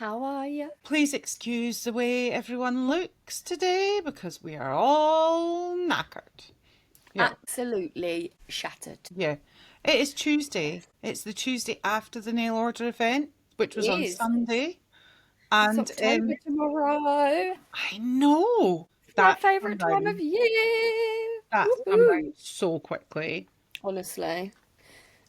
How are you? Please excuse the way everyone looks today because we are all knackered. Yeah, Absolutely shattered. yeah. It is Tuesday. It's the Tuesday after the nail order event, which It was on is. Sunday. It's And October tomorrow. I know My that's favourite come time of down. year. That's come down Woohoo! so quickly. Honestly,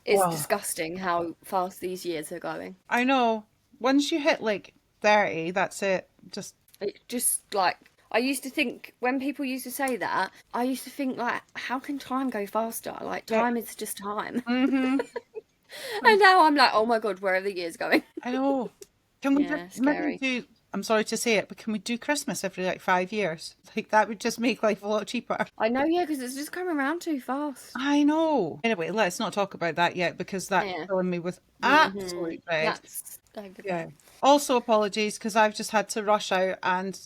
it's Well, disgusting how fast these years are going. I know. Once you hit like 30, that's it. Just It just like I used to think when people used to say that, I used to think like, how can time go faster? Like yeah. time is just time. Mm-hmm. And now I'm like, oh my god, where are the years going? I know. Can we just Yeah, maybe scary. do, I'm sorry to say it, but can we do Christmas every like 5 years? Like that would just make life a lot cheaper. I know, yeah, because it's just coming around too fast. I know. Anyway, let's not talk about that yet because that's Yeah. filling me with absolute dread. That's over Yeah. there. Also, apologies because I've just had to rush out and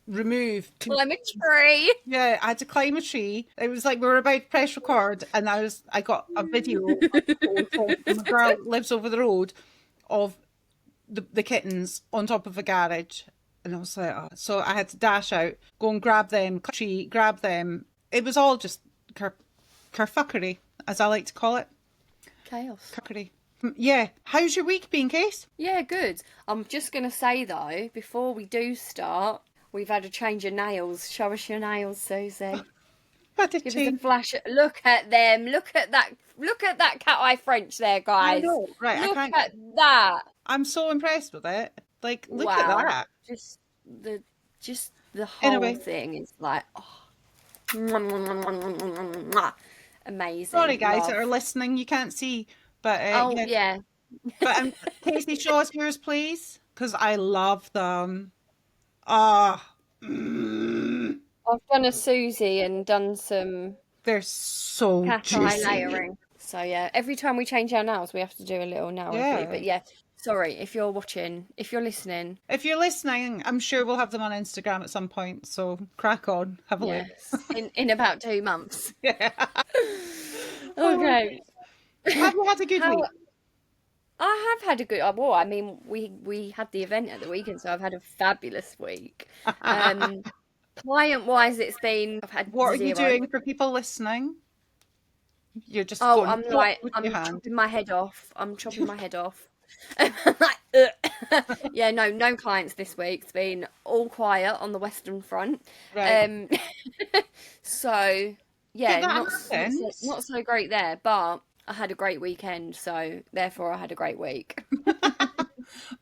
remove. Climb a tree. Yeah, I had to climb a tree. It was like we were about to press record, and I got a video from a girl that lives over the road of the kittens on top of a garage. And I was like, oh. So I had to dash out, go and grab them, tree, grab them. It was all just kerfuckery, as I like to call it. Chaos. Kerfuckery. Yeah. How's your week been, Case? Yeah, good. I'm just going to say though, before we do start, we've had a change of nails. Show us your nails, Susie. Had a Give us a change. flash. Look at them. Look at that. Look at that cat eye French there, I guys. know. Right, I Look can't. at that. I'm so impressed with it. Like, look at Wow. that. Just the just the whole Anyway, thing is like sorry amazing. guys that are Love. listening. You can't see, but Oh yeah. yeah. But Casey, show us yours, please, because I love them. Ah, I've done a Susie and done some they're so cat eye juicy. layering. So yeah, every time we change our nails, we have to do a little nail review. Yeah. But yeah, sorry if you're watching, if you're listening. If you're listening, I'm sure we'll have them on Instagram at some point. So crack on, have a look. Yes, in about 2 months. Yeah. Oh, Okay. have you had a good How week? I have had a good. Well, I mean, we had the event at the weekend, so I've had a fabulous week. Um, Client wise, it's been I've had What are you zero. doing for people listening? You're just Oh, going plop with your I'm hand. chopping my head off. I'm chopping my head off. Like, ugh. Yeah, no clients this week. It's been all quiet on the Western Front. Right. Um, so But yeah, that happens. not so great there, but I had a great weekend, so therefore I had a great week.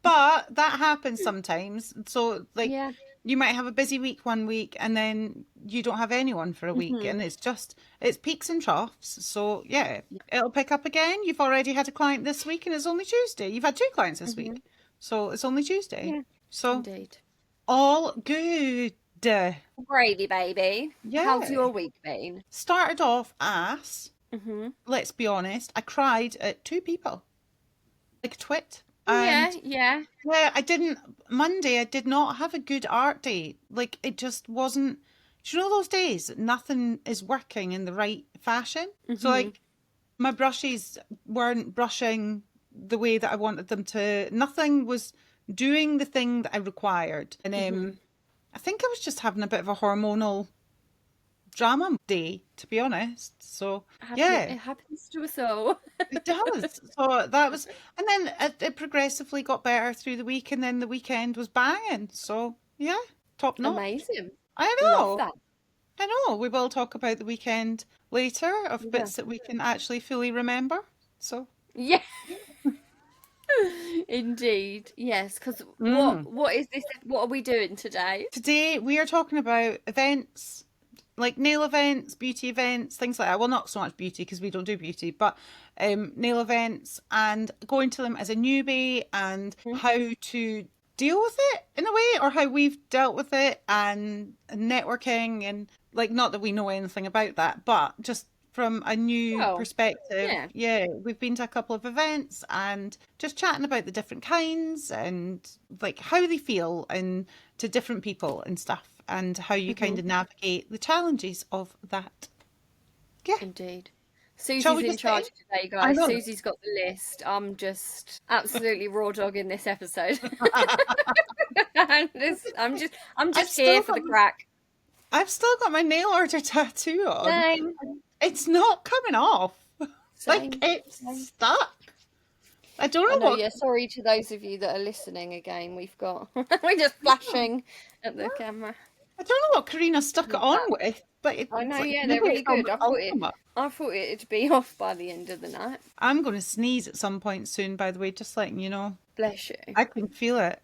But that happens sometimes. So, like, Yeah. you might have a busy week one week and then you don't have anyone for a week. Hmm. And it's peaks and troughs. So, yeah, it'll pick up again. You've already had a client this week and it's only Tuesday. You've had two clients this Hmm. week. So, it's only Tuesday. Yeah, So, indeed. all good. Gravy, baby. How's Yeah. your week been? Started off ass. Hmm. Let's be honest. I cried at two people, like a twit. Yeah, And yeah. yeah, Monday, I did not have a good art day. Like, it just wasn't, do you know those days that nothing is working in the right fashion? So, Hmm. like, my brushes weren't brushing the way that I wanted them to. Nothing was doing the thing that I required. And Hmm. I think I was just having a bit of a hormonal drama day, to be honest. So, yeah. It happens to us all. It does. So that was, and then it progressively got better through the week, and then the weekend was banging. So yeah, top notch. Amazing. I Love know, that. I know. We will talk about the weekend later of Yeah. bits that we can actually fully remember. So, Yeah, indeed. Yes, because mm. what is this? What are we doing today? Today we are talking about events, like nail events, beauty events, things like that. Well, not so much beauty because we don't do beauty, but nail events and going to them as a newbie and how to deal with it in a way, or how we've dealt with it, and networking, and like, not that we know anything about that, but just from a new Well, perspective. yeah. Yeah, we've been to a couple of events and just chatting about the different kinds and like how they feel and to different people and stuff, and how you kind Hmm. of navigate the challenges of that. Yeah. Indeed. Shall Susie's we in just get in? charge today, I guys. know. Susie's got the list. I'm just absolutely raw dogging this episode. I'm I've just here still for got the crack. I've still got my nail art tattoo on. Same, It's not coming off. Like same, it's same. stuck. I don't I know know, what. yeah, sorry to those of you that are listening again. We're just flashing at the camera. I don't know what Karina stuck it Love on that. with, but I it's know, like yeah, they're maybe really it's good. ultimate. I thought it'd be off by the end of the night. I'm going to sneeze at some point soon, by the way, just letting you know. Bless you. I can feel it.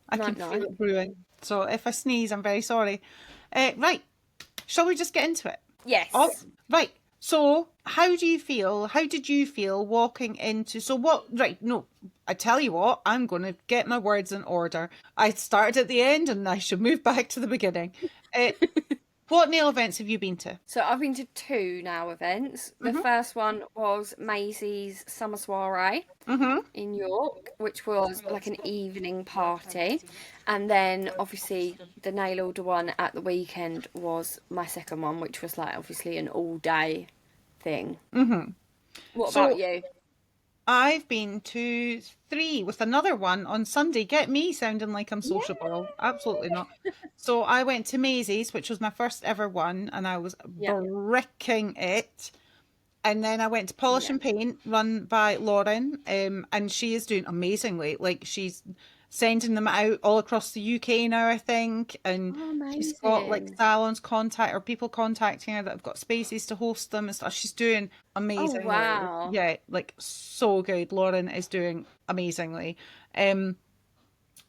I can Night feel night. it brewing. So if I sneeze, I'm very sorry. Right. Shall we just get into it? Oh, Yes. right. So, how do you feel? How did you feel walking into? So, what? Right. No, I tell you what, I'm going to get my words in order. I started at the end and I should move back to the beginning. What nail events have you been to? So I've been to two now events. The Mm-hmm. first one was Maisie's Summer Soiree Mm-hmm. in York, which was like an evening party. And then obviously the nail order one at the weekend was my second one, which was like obviously an all day thing. Mm-hmm. What about So, you? I've been to three with another one on Sunday. Get me sounding like I'm Yeah. sociable. Absolutely not. So I went to Maisie's, which was my first ever one, and I was Yeah. bricking it. And then I went to Polish Yeah. and Paint, run by Lauren, and she is doing amazingly. Like she's sending them out all across the UK now, I think, and Oh, she's got like amazing. salons contact or people contacting her that have got spaces to host them and stuff. She's doing Oh, amazingly. wow. Yeah, like so good. Lauren is doing amazingly. Um,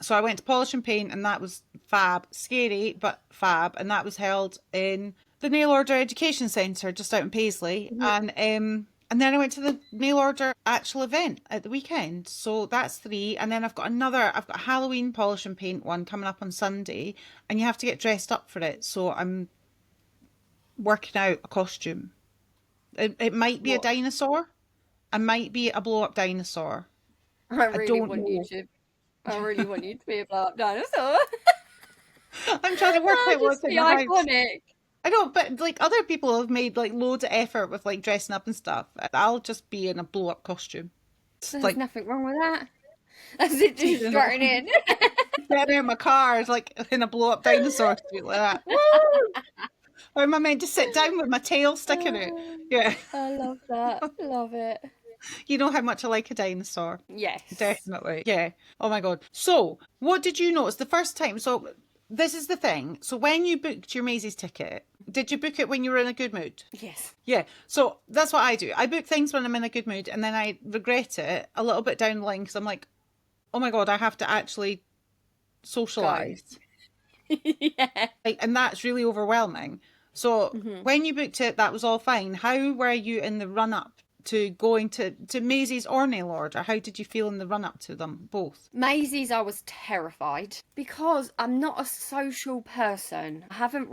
so I went to Polish and Paint, and that was fab, scary but fab, and that was held in the Nail Order Education Centre just out in Paisley, Mhm. and then I went to the Nail Order actual event at the weekend. So that's three, and then I've got a Halloween Polish and Paint one coming up on Sunday, and you have to get dressed up for it. So I'm working out a costume. It might be a What? dinosaur. I might be a blow up dinosaur. I I really don't want you know. to. I really want you to be a blow up dinosaur. I'm trying to work That'd out what's just in be the house. iconic. I know, but like other people have made like loads of effort with like dressing up and stuff. I'll just be in a blow up costume. It's There's like nothing wrong with that. That's it, just teasing strutting in. getting out my car is like in a blow up dinosaur suit like that. Woo! Or am I meant to sit down with my tail sticking out? Oh, Yeah. I love that. Love it. You know how much I like a dinosaur. Yes. Definitely. Yeah. Oh my God. So, what did you notice the first time? So, this is the thing. So, when you booked your Maisie's ticket, did you book it when you were in a good mood? Yes. Yeah. So, that's what I do. I book things when I'm in a good mood and then I regret it a little bit down the line because I'm like, oh my God, I have to actually Go. socialize. Yeah. Like, and that's really overwhelming. So, hmm when you booked it, that was all fine. How were you in the run up to going to Maisie's or Nail Order? How did you feel in the run up to them both? Maisie's, I was terrified because I'm not a social person. I haven't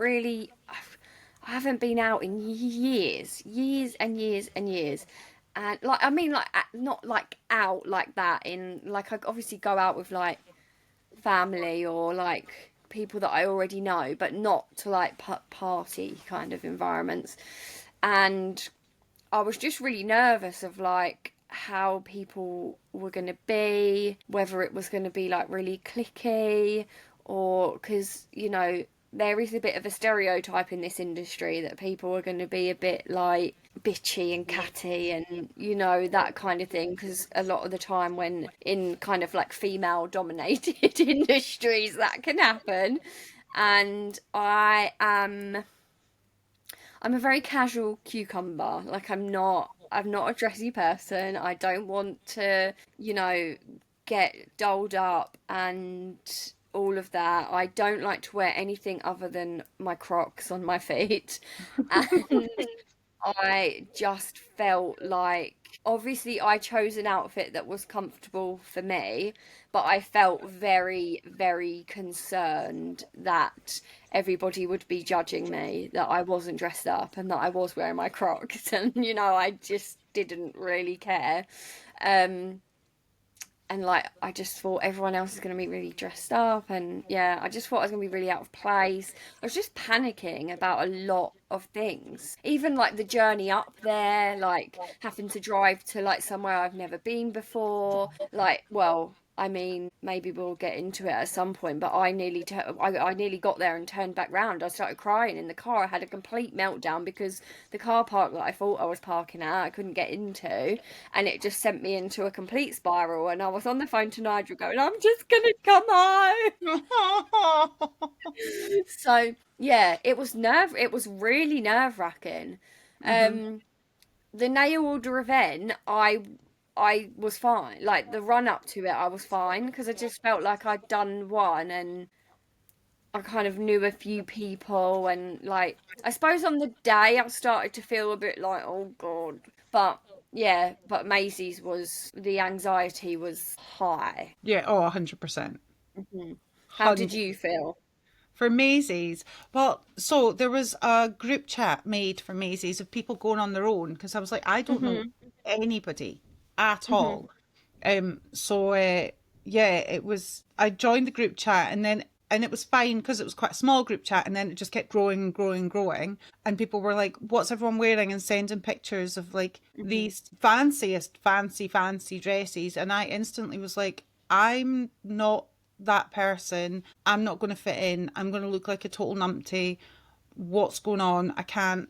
been out in years and years and years. And like, I mean, like, not like out like that in, like, I obviously go out with like family or like people that I already know, but not to like party kind of environments. And I was just really nervous of like how people were going to be, whether it was going to be like really cliquey, or because, there is a bit of a stereotype in this industry that people are going to be a bit like bitchy and catty and that kind of thing, because a lot of the time when in kind of like female dominated industries that can happen. And I'm a very casual cucumber. Like I'm not a dressy person. I don't want to, get dolled up and all of that. I don't like to wear anything other than my Crocs on my feet. And I just felt like obviously I chose an outfit that was comfortable for me, but I felt very, very concerned that everybody would be judging me, that I wasn't dressed up and that I was wearing my Crocs. And, I just didn't really care. Um, and like I just thought everyone else is going to be really dressed up, and yeah, I just thought I was going to be really out of place. I was just panicking about a lot of things, even like the journey up there, like having to drive to like somewhere I've never been before. Like, well, I mean, maybe we'll get into it at some point, but I nearly got there and turned back round. I started crying in the car. I had a complete meltdown because the car park that I thought I was parking at, I couldn't get into, and it just sent me into a complete spiral. And I was on the phone to Nigel going, I'm just gonna come home. So yeah, it was really nerve wracking. Hmm. Um, the nail order event, I was fine. Like the run up to it, I was fine because I just felt like I'd done one and I kind of knew a few people, and like I suppose on the day I started to feel a bit like, oh God. But yeah, but Maisie's was the anxiety was high. Yeah, oh, 100%. Hmm. How did 100. you feel? For Maisie's, well, so there was a group chat made for Maisie's of people going on their own because I was like, I don't know Hmm. anybody at Hmm. all. So yeah, it was. I joined the group chat and it was fine because it was quite a small group chat, and then it just kept growing and growing and growing, and people were like, "What's everyone wearing?" and sending pictures of like Hmm. these fanciest fancy dresses, and I instantly was like, "I'm not that person. I'm not going to fit in. I'm going to look like a total numpty. What's going on? I can't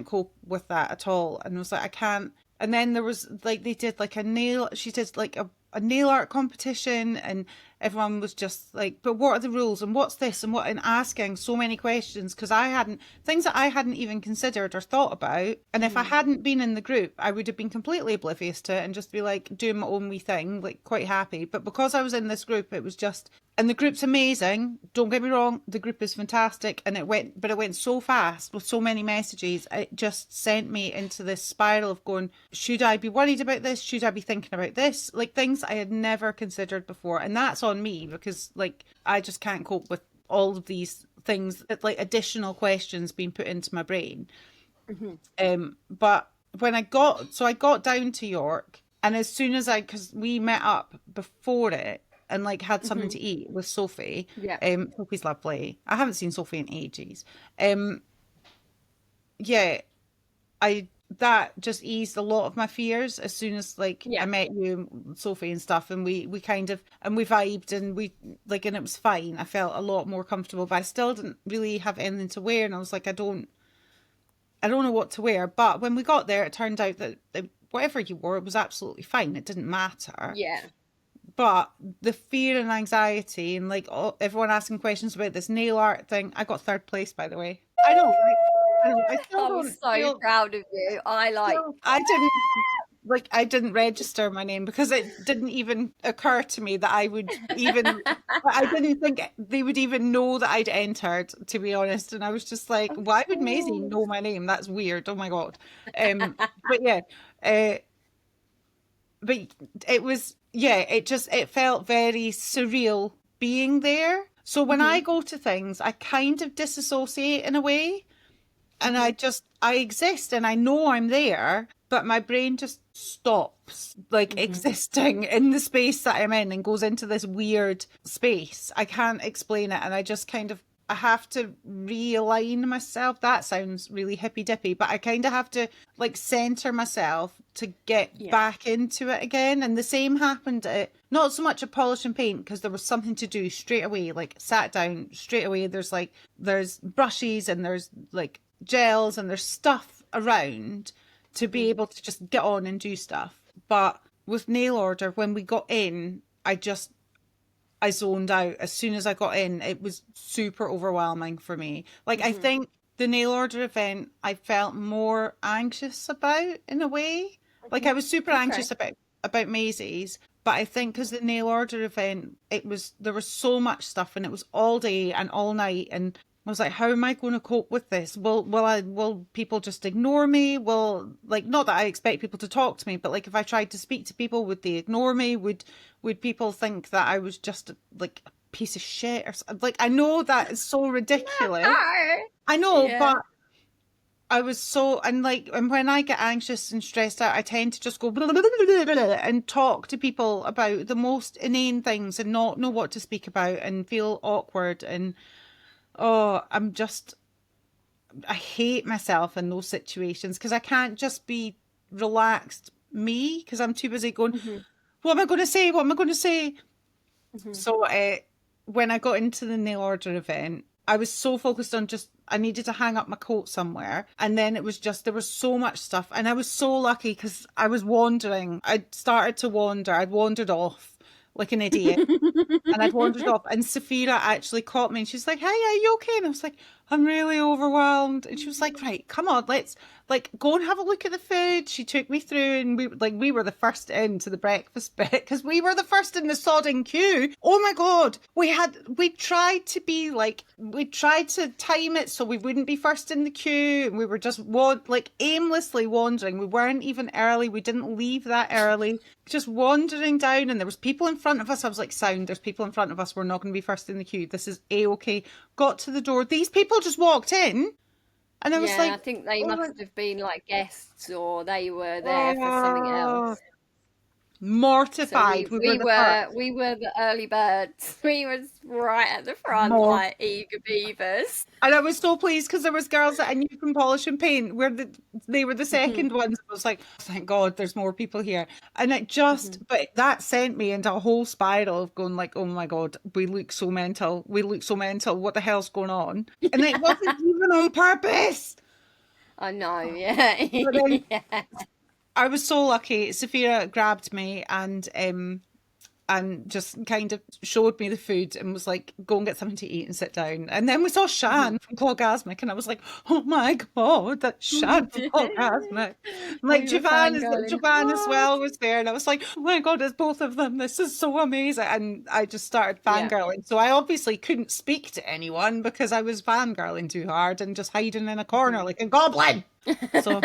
cope with that at all." And I was like, I can't. And then there was like they did like a nail. She did like a nail art competition, and everyone was just like, "But what are the rules? And what's this? And what?" And asking so many questions because I hadn't things that I hadn't even considered or thought about. And if I Hmm. hadn't been in the group, I would have been completely oblivious to it and just be like doing my own wee thing, like quite happy. But because I was in this group, it was just and the group's amazing. Don't get me wrong, the group is fantastic, and it went so fast with so many messages. It just sent me into this spiral of going, should I be worried about this? Should I be thinking about this? Like things I had never considered before, and that's on me because like I just can't cope with all of these things, like additional questions being put into my brain. Hmm. But I got down to York, and as soon as because we met up before it and like had something Hmm. to eat with Sophie. Yeah. Sophie's lovely. I haven't seen Sophie in ages. Um, yeah, I that just eased a lot of my fears as soon as like I Yeah. met you, Sophie and stuff, and we kind of and we vibed and we like and it was fine. I felt a lot more comfortable, but I still didn't really have anything to wear, and I was like, I don't know what to wear. But when we got there, it turned out that whatever you wore, it was absolutely fine. It didn't matter. Yeah. But the fear and anxiety and like everyone asking questions about this nail art thing, I got third place, by the way. I don't like. I don't. I still I was don't so feel. proud of you. I like, Still, I didn't like. I didn't register my name because it didn't even occur to me that I would even. I didn't think they would even know that I'd entered, to be honest. And I was just like, of why would Maisie know course. my name? That's weird. Oh my God. But yeah, uh, but it was, yeah, it felt very surreal being there. So when I Hmm. go to things, I kind of disassociate in a way, and Hmm. I exist and I know I'm there, but my brain just stops like Hmm. existing in the space that I'm in and goes into this weird space. I can't explain it, and I just kind of I have to realign myself. That sounds really hippy dippy, but I kind of have to like center myself to get Yeah. back into it again. And the same happened at not so much at Polish and Paint because there was something to do straight away. Like sat down straight away. There's brushes and there's like gels and there's stuff around to be Hmm. able to just get on and do stuff. But with nail order, when we got in, I zoned out. As soon as I got in, it was super overwhelming for me. Like I Hmm. think the nail order event I felt more anxious about in a way. Like I Hmm. was super Okay. anxious about Maisie's, but I think because the nail order event, it was there was so much stuff and it was all day and all night, and I was like, how am I going to cope with this? Will people just ignore me? Will like not that I expect people to talk to me, but like if I tried to speak to people, would they ignore me? Would people think that I was just like a piece of shit or something? Like I know that is so ridiculous. No. I know, Yeah. but I was so, and like, and when I get anxious and stressed out, I tend to just go blah, blah, blah, blah, blah, and talk to people about the most inane things and not know what to speak about and feel awkward. And oh, I hate myself in those situations because I can't just be relaxed me because I'm too busy going, Hmm. what am I going to say? What am I going to say? Hmm. So when I got into the nail order event, I was so focused on just I needed to hang up my coat somewhere, and then it was just there was so much stuff, and I was so lucky because I was wandering. I'd started to wander. I'd wandered off like an idiot, and I'd wandered off, and Safira actually caught me, and she's like, "Hey, are you okay?" And I was like, "I'm really overwhelmed." And she was like, "Right, come on, let's like go and have a look at the food." She took me through, and we were the first into the breakfast bit because we were the first in the sodding queue. Oh my God, we tried to be like we tried to time it so we wouldn't be first in the queue, and we were just like aimlessly wandering. We weren't even early. We didn't leave that early, just wandering down, and there was people in front of us. I was like, sound, there's people in front of us. We're not going to be first in the queue. This is a-okay. Got to the door. These people just walked in, and I was Yeah, like, I think they oh must my, have been like guests or they were there for something oh, else. So mortified. We were we the were first. we were the early birds. We was right at the front More. like eager beavers. And I was so pleased because there was girls that I knew from Polish and Paint where they were the second ones. I was like, thank God there's more people here. And it just, Mhm. but that sent me into a whole spiral of going like, oh my God, we look so mental. We look so mental. What the hell's going on? And it wasn't even on purpose. I know, yeah. But then Yeah. I was so lucky. Sophia grabbed me and just kind of showed me the food and was like, go and get something to eat and sit down. And then we saw Mhm. Shan from Clogasmic, and I was like, oh my God, that's Shan from Clogasmic. Oh, Like you were fangirling Jovan as hard. well was there, and I was like, oh my God, it's both of them. This is so amazing. And I just started Yeah. fangirling. So I obviously couldn't speak to anyone because I was fangirling too hard and just hiding in a corner Mhm. like a goblin. So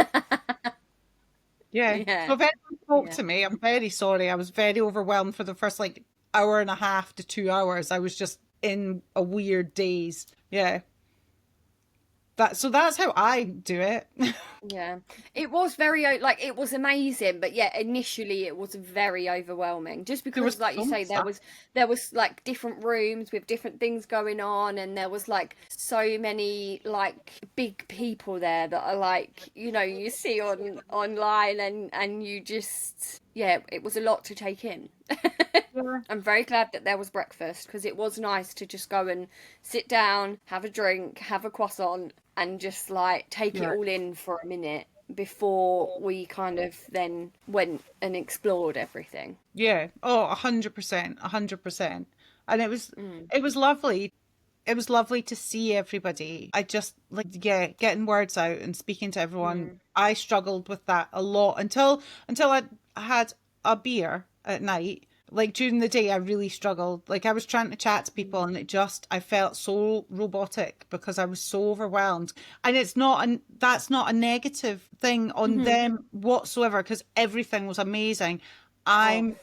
yeah. So Yeah. if anyone spoke Yeah. to me, I'm very sorry. I was very overwhelmed for the first like hour and a half to 2 hours. I was just in a weird daze. Yeah. That's how I do it. Yeah, it was very like it was amazing, but yeah, initially it was very overwhelming. Just There was because, like you so much say, stuff. there was like different rooms with different things going on, and there was like so many like big people there that are like you see online, and you just yeah, it was a lot to take in. Yeah. I'm very glad that there was breakfast because it was nice to just go and sit down, have a drink, have a croissant, and just like take it Yeah. all in for a minute before we kind of then went and explored everything. Yeah. Oh, 100%, 100%. And Mm, it was lovely. It was lovely to see everybody. I just like yeah, getting words out and speaking to everyone. mm, I struggled with that a lot until I had a beer at night. Like during the day, I really struggled. Like I was trying to chat to people, mm, and I felt so robotic because I was so overwhelmed. And that's not a negative thing on mhm. them whatsoever because everything was amazing. Oh, I'm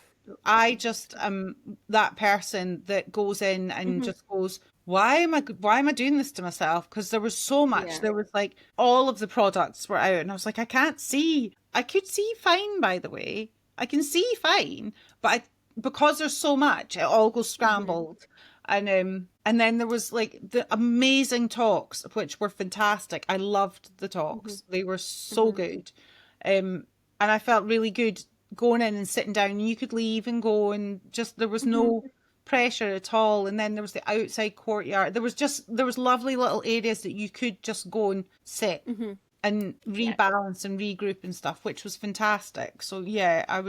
I just am that person that goes in and mhm. just goes, why am I doing this to myself? Because there was so much. Yeah. There was like all of the products were out, and I was like, I can't see. I could see fine, by the way. I can see fine, but because there's so much, it all goes Mhm, scrambled. And then there was like the amazing talks, which were fantastic. I loved the mhm, talks. They were so mhm, good. And I felt really good going in and sitting down. You could leave and go, and just there was mhm, no pressure at all. And then there was the outside courtyard. There was lovely little areas that you could just go and sit mhm. and Yeah. rebalance and regroup and stuff, which was fantastic. So yeah, I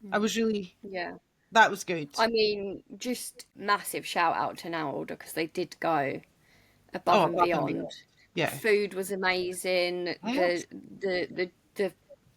Mm, was really yeah. that was good. I mean, just massive shout out to Now Order because they did go above Oh, and above and beyond. beyond. The Yeah. food was amazing. Yes.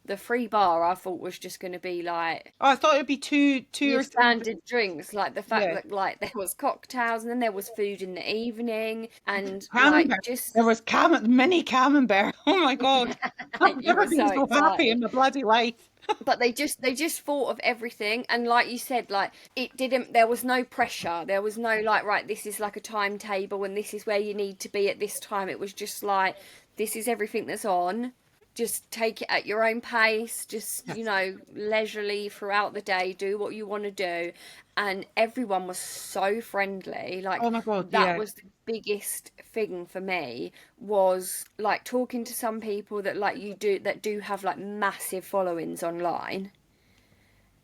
The free bar I thought was just going to be like Oh, I thought it'd be two your or three. standard drinks, like the fact Yeah. that like there was cocktails and then there was food in the evening and like Camembert. There just was mini camembert. Oh my God. I've you never were been so so happy in excited. my bloody life. But they just thought of everything, and like you said, like it didn't, there was no pressure, there was no like, right, this is like a timetable and this is where you need to be at this time. It was just like this is everything that's on. Just take it at your own pace, just, Yes. leisurely throughout the day, do what you want to do. And everyone was so friendly. Like, Oh my God, that yeah. was the biggest thing for me, was like talking to some people that like you do that do have like massive followings online,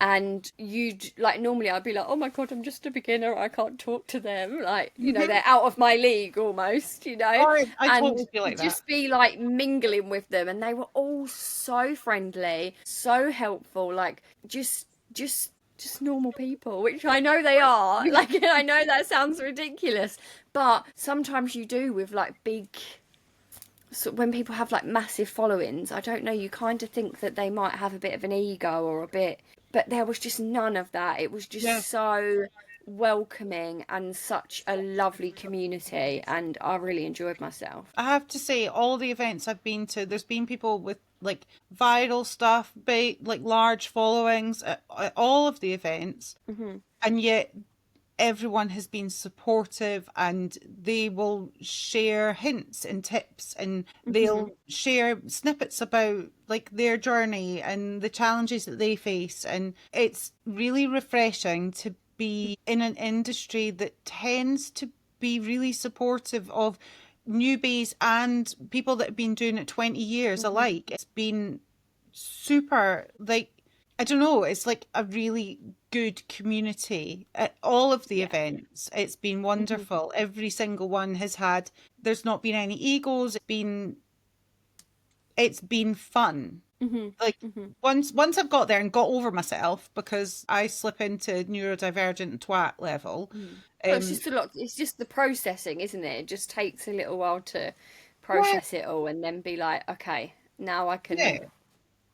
and you'd like, normally I'd be like, oh my god, I'm just a beginner, I can't talk to them, like, Hmm. they're out of my league almost, Oh, I and totally feel like that. just be like mingling with them, and they were all so friendly, so helpful, like just normal people, which I know they are. Like, I know that sounds ridiculous, but sometimes you do with like big, so when people have like massive followings, I don't know, you kind of think that they might have a bit of an ego or a bit, but there was just none of that. It was just Yeah. so welcoming and such a lovely community, and I really enjoyed myself. I have to say, all the events I've been to, there's been people with like viral stuff, big, like large followings at all of the events, Hmm. and yet everyone has been supportive and they will share hints and tips and Hmm. they'll share snippets about like their journey and the challenges that they face. And it's really refreshing to be in an industry that tends to be really supportive of newbies and people that have been doing it 20 years Hmm. alike. It's been super, like, I don't know, it's like a really good community at all of the Yeah. events. It's been Hmm. wonderful. Every single one has had, there's not been any egos. It's been fun. Hmm. Like, Hmm. once I've got there and got over myself, because I slip into neurodivergent twat level. Well, it's um just a lot. It's just the processing, isn't it? It just takes a little while to yeah, process it all, and then be like, okay, now I can yeah.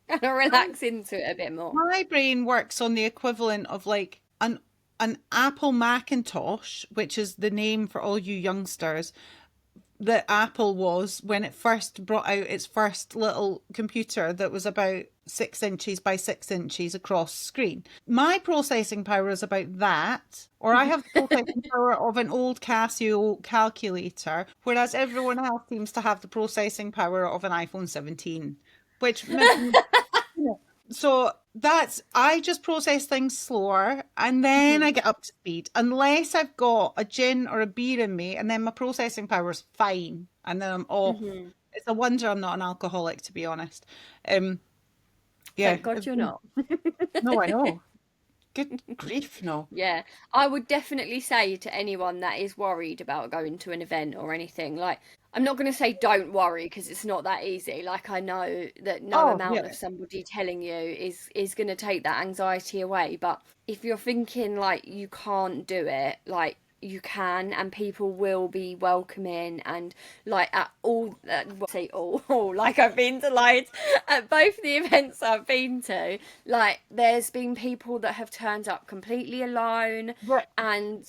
kind of relax into it a bit more. My brain works on the equivalent of like an Apple Macintosh, which is the name for all you youngsters that Apple was when it first brought out its first little computer that was about 6 inches by 6 inches across screen. My processing power is about that, or I have the processing power of an old Casio calculator, whereas everyone else seems to have the processing power of an iPhone 17, which maybe. So that's, I just process things slower and then I Hmm. get up to speed. Unless I've got a gin or a beer in me, and then my processing power's fine. And then I'm off. Hmm. It's a wonder I'm not an alcoholic, to be honest. Um, yeah. Thank God you're not. No, I know. Good grief, no. Yeah, I would definitely say to anyone that is worried about going to an event or anything, like, I'm not going to say don't worry, because it's not that easy. Like, I know that no Oh, amount yeah. of somebody telling you is going to take that anxiety away. But if you're thinking like you can't do it, like, you can, and people will be welcoming, and like at all, say all, like, I've been to loads at both the events I've been to, like, there's been people that have turned up completely alone, But and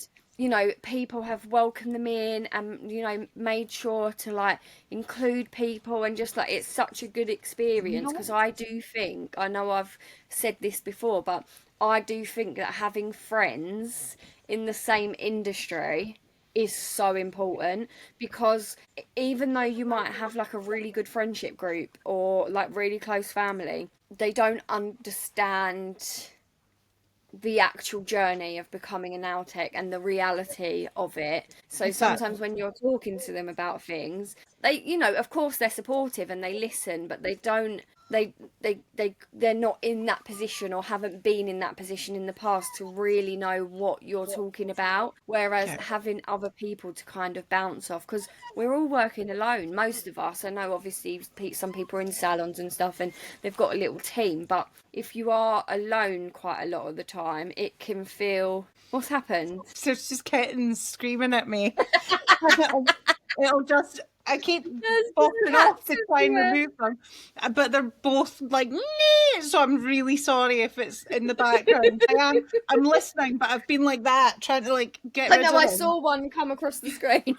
people have welcomed them in, and made sure to like include people, and just like, it's such a good you experience, know because what? I do think, I know I've said this before, but I do think that having friends in the same industry is so important, because even though you might have like a really good friendship group or like really close family, they don't understand the actual journey of becoming an Altec and the reality of it. So Exactly. sometimes when you're talking to them about things, they, of course they're supportive and they listen, but they don't, they're not in that position, or haven't been in that position in the past, to really know what you're talking about. Whereas Yeah. having other people to kind of bounce off, because we're all working alone, most of us. I know obviously some people are in salons and stuff and they've got a little team, but if you are alone quite a lot of the time, it can feel, what's happened? So it's just kittens screaming at me. It'll just, I keep There's bopping off cats to try and everywhere. remove them, but they're both like, "Nee," so I'm really sorry if it's in the background. I'm listening, but I've been like that, trying to like get I rid know, of I them. saw one come across the screen.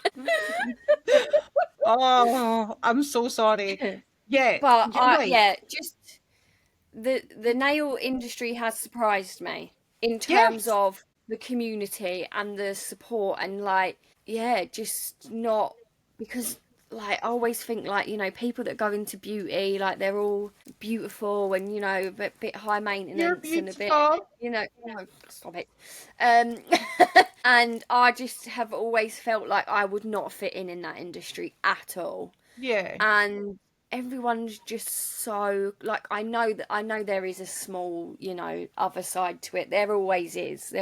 Oh, I'm so sorry. Yeah, But you're right. yeah, just the nail industry has surprised me in terms Yes. of the community and the support, and like, yeah, just not, because like I always think like, you know, people that go into beauty, like they're all beautiful and, you know, a bit high You're maintenance and a bit, beautiful. you know, no, stop it. Um, and I just have always felt like I would not fit in that industry at all. Yeah. And everyone's just so like, I know there is a small, you know, other side to it. There always is,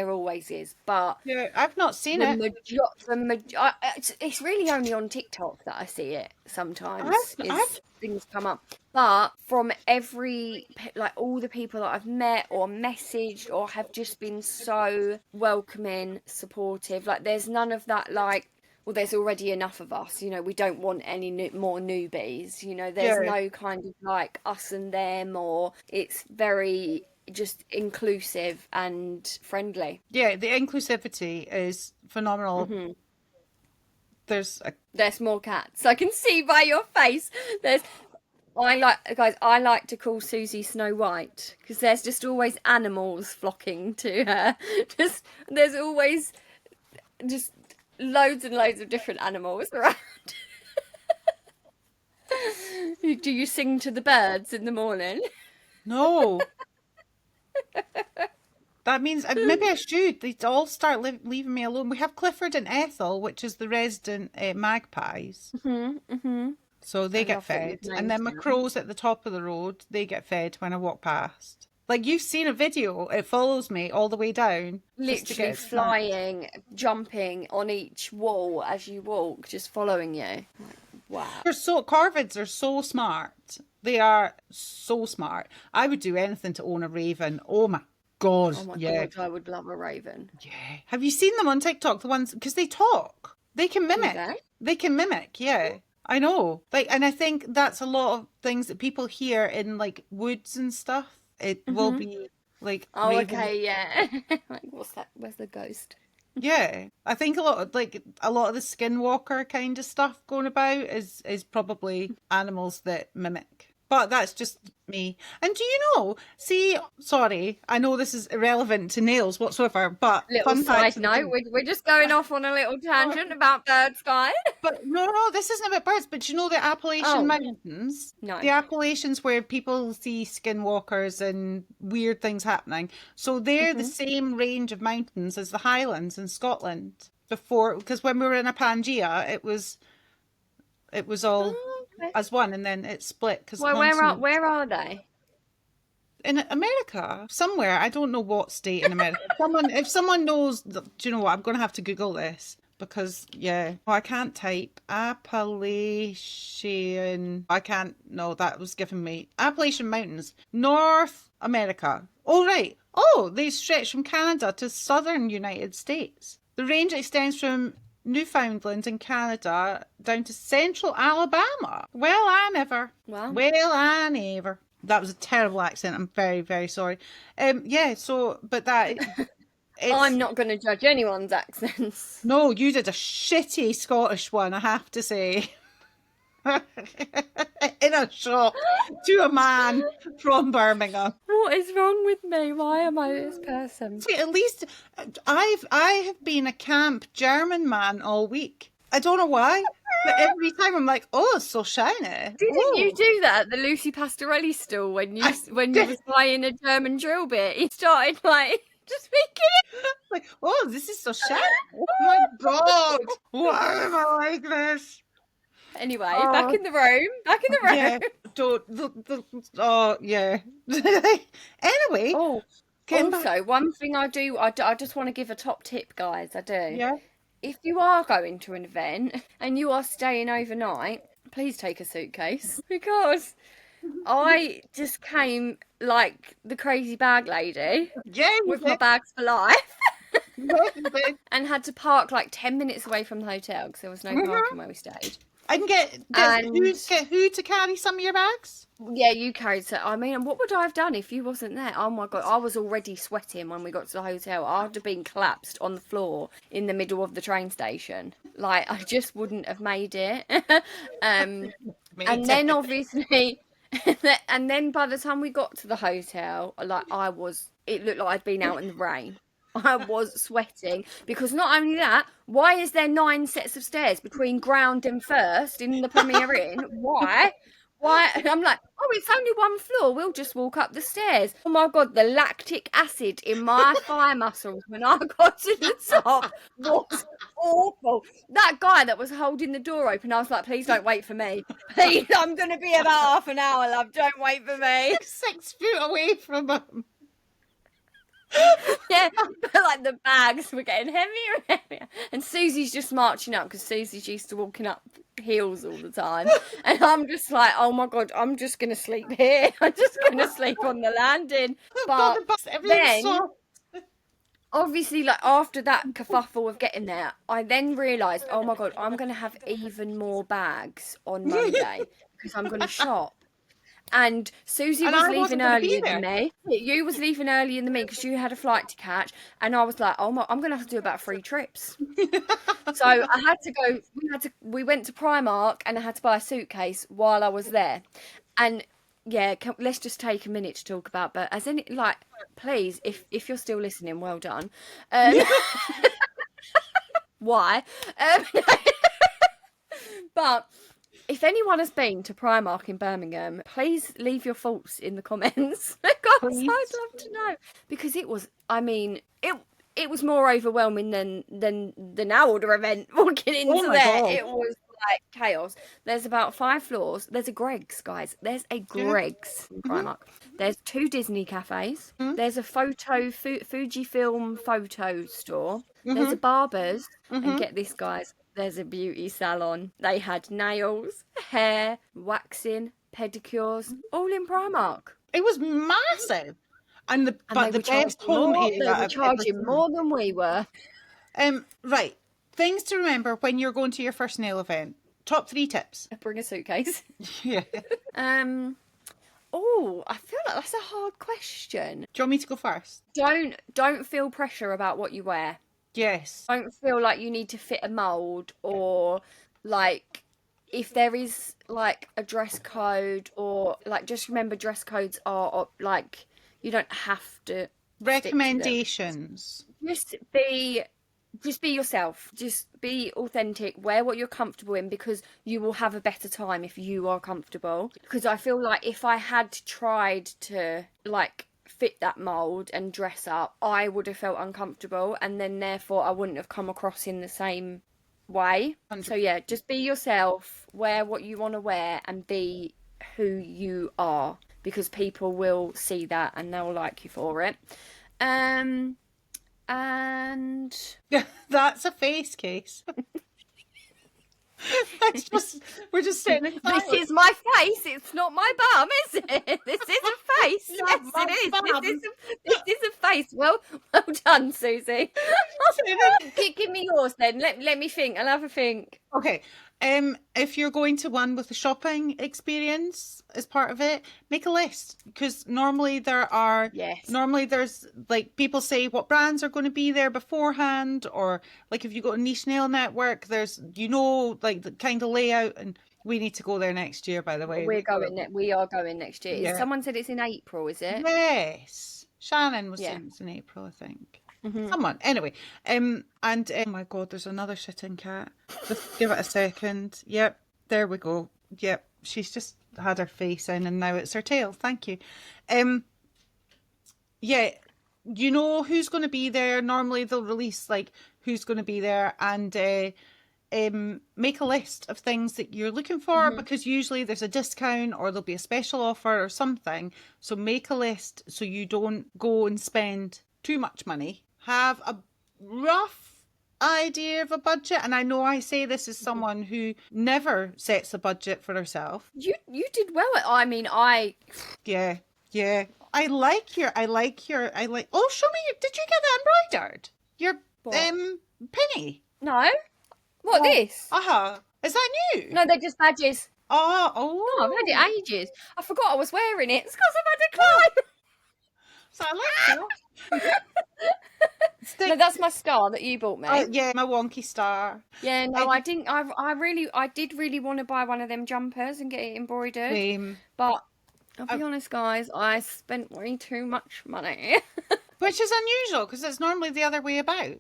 but Yeah. I've not seen the it. major the maj- I, it's really only on TikTok that I see it sometimes, I've is things come up. But from like all the people that I've met or messaged or have just been so welcoming, supportive. Like there's none of that like, well, there's already enough of us, you know, we don't want any more newbies, you know, there's yeah. no kind of like us and them, or it's very just inclusive and friendly. Yeah, the inclusivity is phenomenal. Hmm. There's a There's more cats. I can see by your face. There's. I like guys. I like to call Susie Snow White because there's just always animals flocking to her. Just there's always just loads and loads of different animals around. Do you sing to the birds in the morning? no. That means maybe I should. They all start leaving me alone. We have Clifford and Ethel, which is the resident magpies. Hmm. So I they get love that fed. you've And named then my them. crows at the top of the road, they get fed when I walk past. Like you've seen a video, it follows me all the way down just to get Literally its snacks. flying, jumping on each wall as you walk, just following you. Wow. Corvids are so smart. They are so smart. I would do anything to own a raven. Oh my God. Oh my Yeah. god, I would love a raven. Yeah. Have you seen them on TikTok? The ones, because they talk. They can Do mimic. they? They can mimic. Yeah. I know. Like, and I think that's a lot of things that people hear in like woods and stuff. It will Hmm. be like Oh, raven. okay, yeah. Like, what's that? Where's the ghost? Yeah. I think a lot of the skinwalker kind of stuff going about is probably animals that mimic. But that's just me. And do you know, see, sorry, I know this is irrelevant to nails whatsoever, but Little fun fact side of the note, day. we're just going off on a little tangent about birds, guys. But no, this isn't about birds. But you know the Appalachian Oh, Mountains, no. the Appalachians where people see skinwalkers and weird things happening. So they're the Hmm. same range of mountains as the Highlands in Scotland. Before, because when we were in a Pangea, it was all Oh, okay. as one, and then it split because Well, monsoon. where are they? In America, somewhere, I don't know what state in America. Someone, if someone knows, do you know what? I'm going to have to Google this because, yeah, oh, I can't type Appalachian. I can't. No, that was giving me Appalachian Mountains, North America. Oh, right. Oh, they stretch from Canada to southern United States. The range extends from Newfoundland in Canada down to central Alabama. Well, I never. Well, Well, I never. That was a terrible accent. I'm very, very sorry. Yeah. So, but that I'm it's not going to judge anyone's accents. no. You did a shitty Scottish one, I have to say. In a shop to a man from Birmingham. What is wrong with me? Why am I this person? See, at least I have been a camp German man all week. I don't know why, but every time I'm like, oh, it's so shiny. Didn't you Oh, do that at the Lucy Pastorelli stall I when you did. was buying a German drill bit? You started like just speaking Like, oh, this is so shiny. Oh my God, why am I like this? it. Anyway, back Oh, in the room. Back in the yeah. room. Don't. Oh, yeah. Anyway, Oh, getting back. also, one thing I just want to give a top tip, guys. I do. Yeah. If you are going to an event and you are staying overnight, please take a suitcase because I just came like the crazy bag lady Yeah, you with my did. bags for life Yeah, you did. and had to park like 10 minutes away from the hotel because there was no Mhm. parking where we stayed. And And get who to carry some of your bags? yeah, you carried it. I mean, what would I have done if you wasn't there? Oh my God, I was already sweating when we got to the hotel. I'd have been collapsed on the floor in the middle of the train station. Like, I just wouldn't have made it. um, Me and too. then obviously, and then by the time we got to the hotel, like it looked like I'd been out in the rain. I was sweating because not only that, why is there 9 sets of stairs between ground and first in the Premier Inn? Why? Why? And I'm like, oh, it's only one floor. We'll just walk up the stairs. Oh my God, the lactic acid in my thigh muscles when I got to the top was awful. That guy that was holding the door open, I was like, please don't wait for me. Please, I'm going to be about half an hour, love. Don't wait for me. 6 foot away from him. Yeah, but like the bags were getting heavier and heavier. And Susie's just marching up because Susie's used to walking up hills all the time. And I'm just like, oh my God, I'm just going to sleep here. I'm just going to sleep on the landing. God, But the bus, everything's then, so... obviously, like after that kerfuffle of getting there, I then realised, oh my God, I'm going to have even more bags on Monday because I'm going to shop. And Susie And was I leaving wasn't going to be earlier than there. me. You was leaving earlier than me because you had a flight to catch. And I was like, oh my, I'm going to have to do about 3 trips. So I had to go, we went to Primark and I had to buy a suitcase while I was there. And yeah, let's just take a minute to talk about, but as any, like, please, if you're still listening, well done. Why? But if anyone has been to Primark in Birmingham, please leave your thoughts in the comments because Please. I'd love to know. Because it was, I mean, it was more overwhelming than the now order event walking into my there. God. It was like chaos. There's about 5 floors. There's a Greggs, guys. There's a Greggs in Primark. There's 2 Disney cafes. There's a Fujifilm photo store. There's a Barbers. And get this, guys. There's a beauty salon. They had nails, hair, waxing, pedicures, all in Primark. It was massive. And And but they the were charging best home more. area They were I've ever charging seen. more than we were. Right. Things to remember when you're going to your first nail event. Top 3 tips. Bring a suitcase. Yeah. Oh, I feel like that's a hard question. Do you want me to go first? Don't feel pressure about what you wear. Yes. Don't feel like you need to fit a mold, or like if there is like a dress code, or like just remember dress codes are like you don't have to stick to them. Recommendations. Just be yourself. Just be authentic. Wear what you're comfortable in because you will have a better time if you are comfortable. Because I feel like if I had tried to like fit that mold and dress up, I would have felt uncomfortable, and then therefore I wouldn't have come across in the same way. 100%. So yeah, just be yourself. Wear what you want to wear and be who you are, because people will see that and they'll like you for it. And Yeah, that's a face case. We're just sitting in this silence. is my face. It's not my bum, is it? This is a face. Yes, my it is. bum. This is a face. Well done, Susie. Give me yours then. Let me think. I'll have a think. Okay. If you're going to one with a shopping experience as part of it, make a list, because normally there's like people say what brands are going to be there beforehand, or like if you go to Niche Nail Network, there's like the kind of layout, and we need to go there next year, by the way. We are going next year. Yeah. Someone said it's in April, is it? Yes. Shannon was saying it's in April, I think. Someone. Anyway, and oh my God, there's another shitting cat. Just give it a second. Yep, there we go. Yep, she's just had her face in and now it's her tail. Thank you. Yeah, you know who's going to be there. Normally they'll release like who's going to be there, and make a list of things that you're looking for, because usually there's a discount or there'll be a special offer or something. So make a list so you don't go and spend too much money. Have a rough idea of a budget. And I know I say this as someone who never sets a budget for herself. You did well. I mean, Yeah. I like. Oh, show me. Did you get that embroidered? Your penny. No. What, this? Is that new? No, they're just badges. Oh. No, I've had it ages. I forgot I was wearing it. It's because I've had a climb. So I like that. No, that's my star that you bought me. Yeah, my wonky star. Yeah, no, I didn't. I did really want to buy one of them jumpers and get it embroidered. Same. But I'll be honest, guys, I spent way too much money. Which is unusual because it's normally the other way about.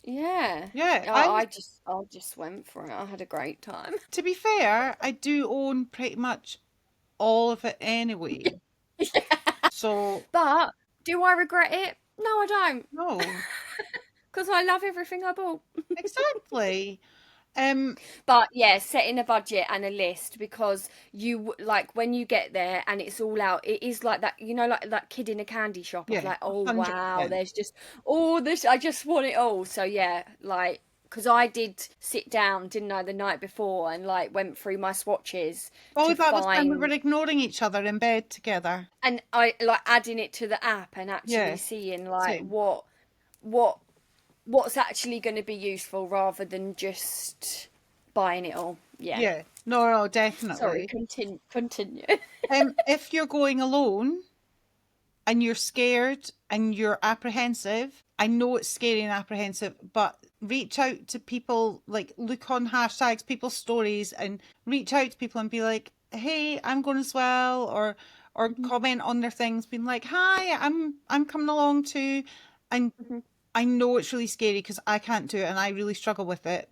Yeah. Yeah, I just went for it. I had a great time. to be fair, I do own pretty much all of it anyway. So, But do I regret it? No, I don't. no, Because I love everything I bought. exactly. Um, But yeah, setting a budget and a list because like when you get there and it's all out, it is like that, like that kid in a candy shop of yeah, like, oh wow, 100%. there's just all this. I just want it all. So yeah, like because I did sit down, didn't I, the night before and like went through my swatches Oh, to that was when we were find ignoring each other in bed together. and I like adding it to the app and actually Yeah, seeing like same. what what's actually going to be useful rather than just buying it all. Yeah. Yeah, no, Sorry, definitely. continue. If you're going alone and you're scared and you're apprehensive, I know it's scary and apprehensive, but reach out to people, like look on hashtags, people's stories, and reach out to people and be like, "Hey, I'm going as well," or Mhm, comment on their things, being like, "Hi, I'm coming along too." And mhm, I know it's really scary because I can't do it and I really struggle with it,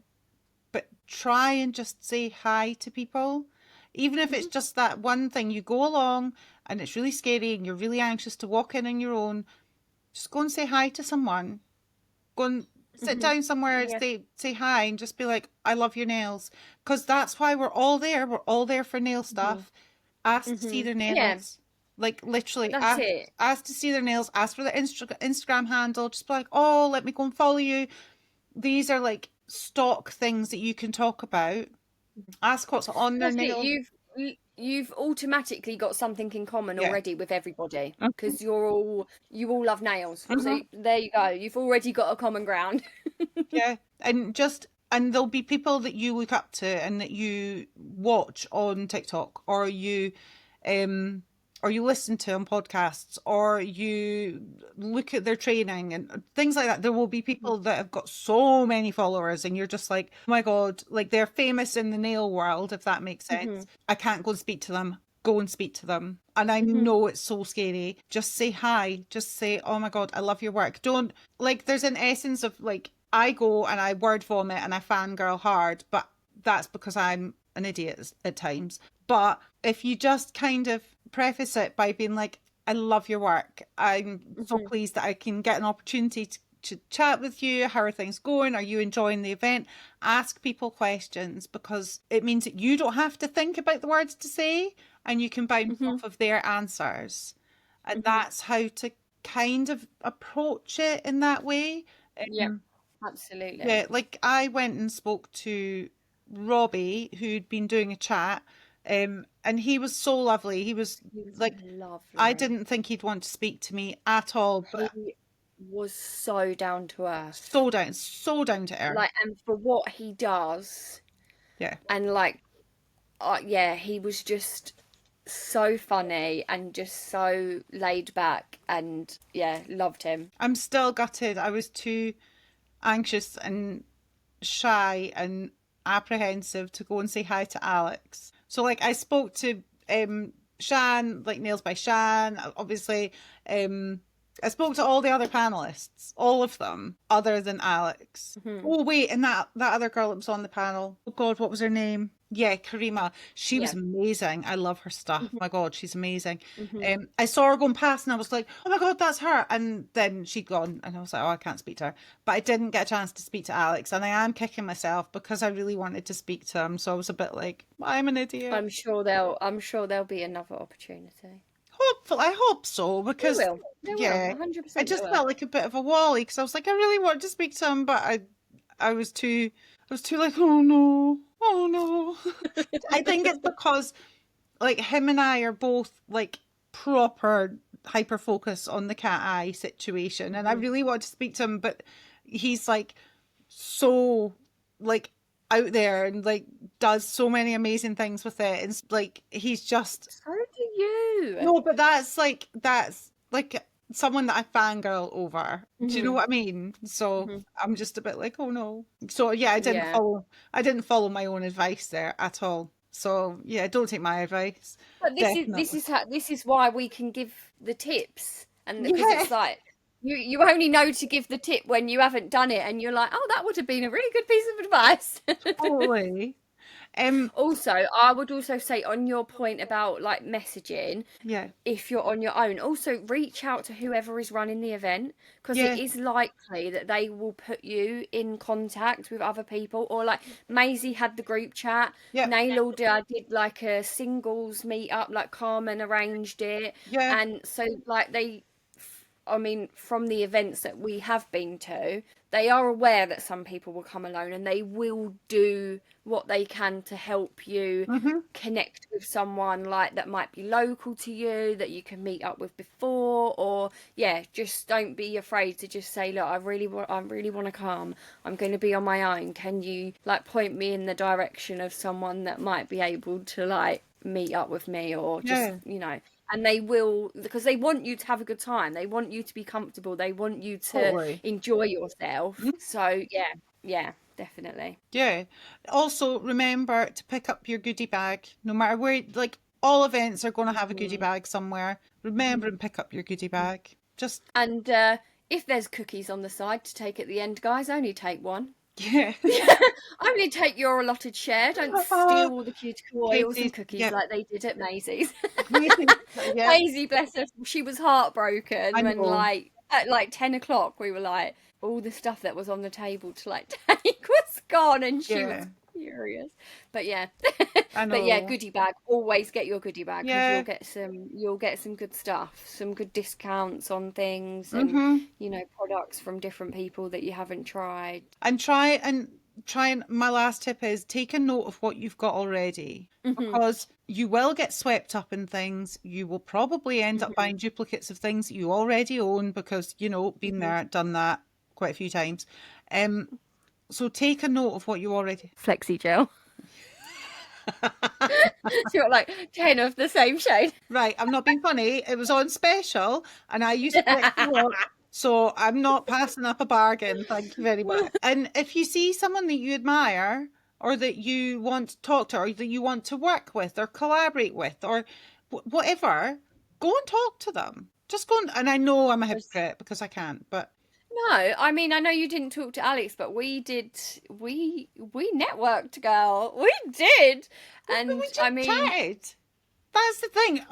but try and just say hi to people. Even if it's mhm, just that one thing, you go along and it's really scary and you're really anxious to walk in on your own, just go and say hi to someone. Go and sit mhm. down somewhere, Yeah. say hi, and just be like, "I love your nails," because that's why we're all there. We're all there for nail Mhm, stuff. Ask to see mhm. their Yeah, nails, like literally. that's it. Ask to see their nails. Ask for their Instagram handle. Just be like, "Oh, let me go and follow you." These are like stock things that you can talk about. Ask what's on their That's it. nail. You've automatically got something in common Yeah. already with everybody Mhm. because you all love nails. So Mhm. there you go. You've already got a common ground. Yeah. And there'll be people that you look up to and that you watch on TikTok um or you listen to on podcasts or you look at their training and things like that. There will be Mhm, people that have got so many followers and you're just like, oh my God, like they're famous in the nail world, if that makes sense. mhm, I can't go and speak to them. Go and speak to them. And I mhm, know it's so scary. Just say hi. Just say, oh my God, I love your work. Don't like, there's an essence of like, I go and I word vomit and I fangirl hard, but that's because I'm an idiot at times. But if you just kind of preface it by being like, I love your work. I'm so mhm, pleased that I can get an opportunity to chat with you. How are things going? Are you enjoying the event? Ask people questions because it means that you don't have to think about the words to say and you can bounce mhm, off of their answers. And mhm. that's how to kind of approach it in that way. Yep, Um, absolutely. yeah, like I went and spoke to Robbie, who'd been doing a chat, and he was so lovely. He was He was like, I lovely. didn't think he'd want to speak to me at all, but He was so down to earth. so down to earth. Like, and for what he does, Yeah. and like, yeah, he was just so funny and just so laid back, and yeah, loved him. I'm still gutted. I was too anxious and shy and apprehensive to go and say hi to Alex. So like I spoke to Shan, like Nails by Shan, obviously. Um I spoke to all the other panelists, all of them, other than Alex. Hmm. Oh wait, and that other girl that was on the panel. Oh God, what was her name? Yeah, Karima. She was Yeah. amazing. I love her stuff. Hmm. My God, she's amazing. Hmm. I saw her going past and I was like, oh my God, that's her. And then she'd gone and I was like, oh, I can't speak to her. But I didn't get a chance to speak to Alex. And I am kicking myself because I really wanted to speak to him. So I was a bit like, I'm an idiot. I'm sure there'll be another opportunity. Hopefully, I hope so They because, will. They will. yeah, I 100% they just will. felt like a bit of a wally because I was like, I really wanted to speak to him, but I was too like, oh no, oh no. I think it's because like him and I are both like proper hyper focus on the cat eye situation, and I Hmm. really want to speak to him, but he's like so like out there and like does so many amazing things with it. It's like he's just So do you. no, but that's like someone that I fangirl over. Do you know Hmm. what I mean? So Hmm. I'm just a bit like, oh no. So yeah, Yeah. I didn't follow my own advice there at all. So yeah, don't take my advice. But this is this Definitely. is how this is why we can give the tips, and because Yeah. it's like You only know to give the tip when you haven't done it, and you're like, oh, that would have been a really good piece of advice. Totally. Um, Also, I would also say on your point about like messaging, yeah, if you're on your own, also reach out to whoever is running the event, because it yeah, is likely that they will put you in contact with other people. Or like Maisie had the group chat, yeah, Nailor did like a singles meet up, like Carmen arranged it, yeah. and so like I mean, from the events that we have been to, they are aware that some people will come alone, and they will do what they can to help you Mm-hmm. connect with someone like that might be local to you that you can meet up with before. Or yeah, just don't be afraid to just say, look, I really want to come, I'm going to be on my own, can you like point me in the direction of someone that might be able to like meet up with me, or just, Yeah, and they will, because they want you to have a good time, they want you to be comfortable, they want you to totally. enjoy yourself. So yeah, yeah, definitely. Yeah. Also, remember to pick up your goodie bag, no matter where, like, all events are going to have a goodie Mhm. bag somewhere. Remember and pick up your goodie bag. Just, And if there's cookies on the side to take at the end, guys, only take one. yeah. Only take your allotted share. Don't Oh, steal all the cuticle oils and Katie's, cookies yep. like they did at Maisie's. Katie, yep. Maisie, bless her, she was heartbroken I when know. like at like 10 o'clock we were like, all the stuff that was on the table to like take was gone, and she was Yeah, furious. But yeah, I but yeah, know. goodie bag. Always get your goodie bag, because Yeah. you'll get some good stuff, some good discounts on things, and Mm-hmm. products from different people that you haven't tried. And try and my last tip is take a note of what you've got already, Hmm. because you will get swept up in things. You will probably end up Hmm. buying duplicates of things that you already own because, been Hmm. there, done that quite a few times. Um, so take a note of what you already. Flexi gel. She got like 10 of the same shade. Right, I'm not being funny. It was on special and I use Flexi Lock, so I'm not passing up a bargain. Thank you very much. And if you see someone that you admire or that you want to talk to or that you want to work with or collaborate with or whatever, go and talk to them. Just go and I know I'm a hypocrite because I can't, but No, I mean, I know you didn't talk to Alex, but we did. We networked, girl. We did, we and just I mean, chatted. That's the thing.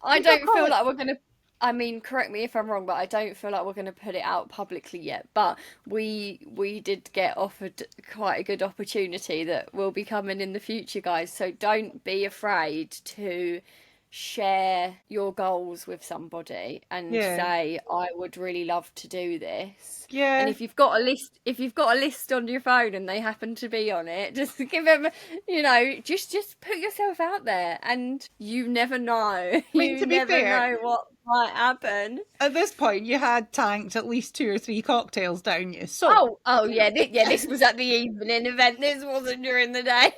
I We got don't feel caught. like we're gonna. I mean, correct me if I'm wrong, but I don't feel like we're gonna put it out publicly yet. But we did get offered quite a good opportunity that will be coming in the future, guys. So don't be afraid to share your goals with somebody and Yeah. say, I would really love to do this. And Yeah. if you've got a list on your phone and they happen to be on it, just give them, just put yourself out there, and you never know. I mean, You to be never fair, know what might happen. at this point, you had tanked at least 2 or 3 cocktails down you. So, Oh yeah, this was at the evening event. This wasn't during the day.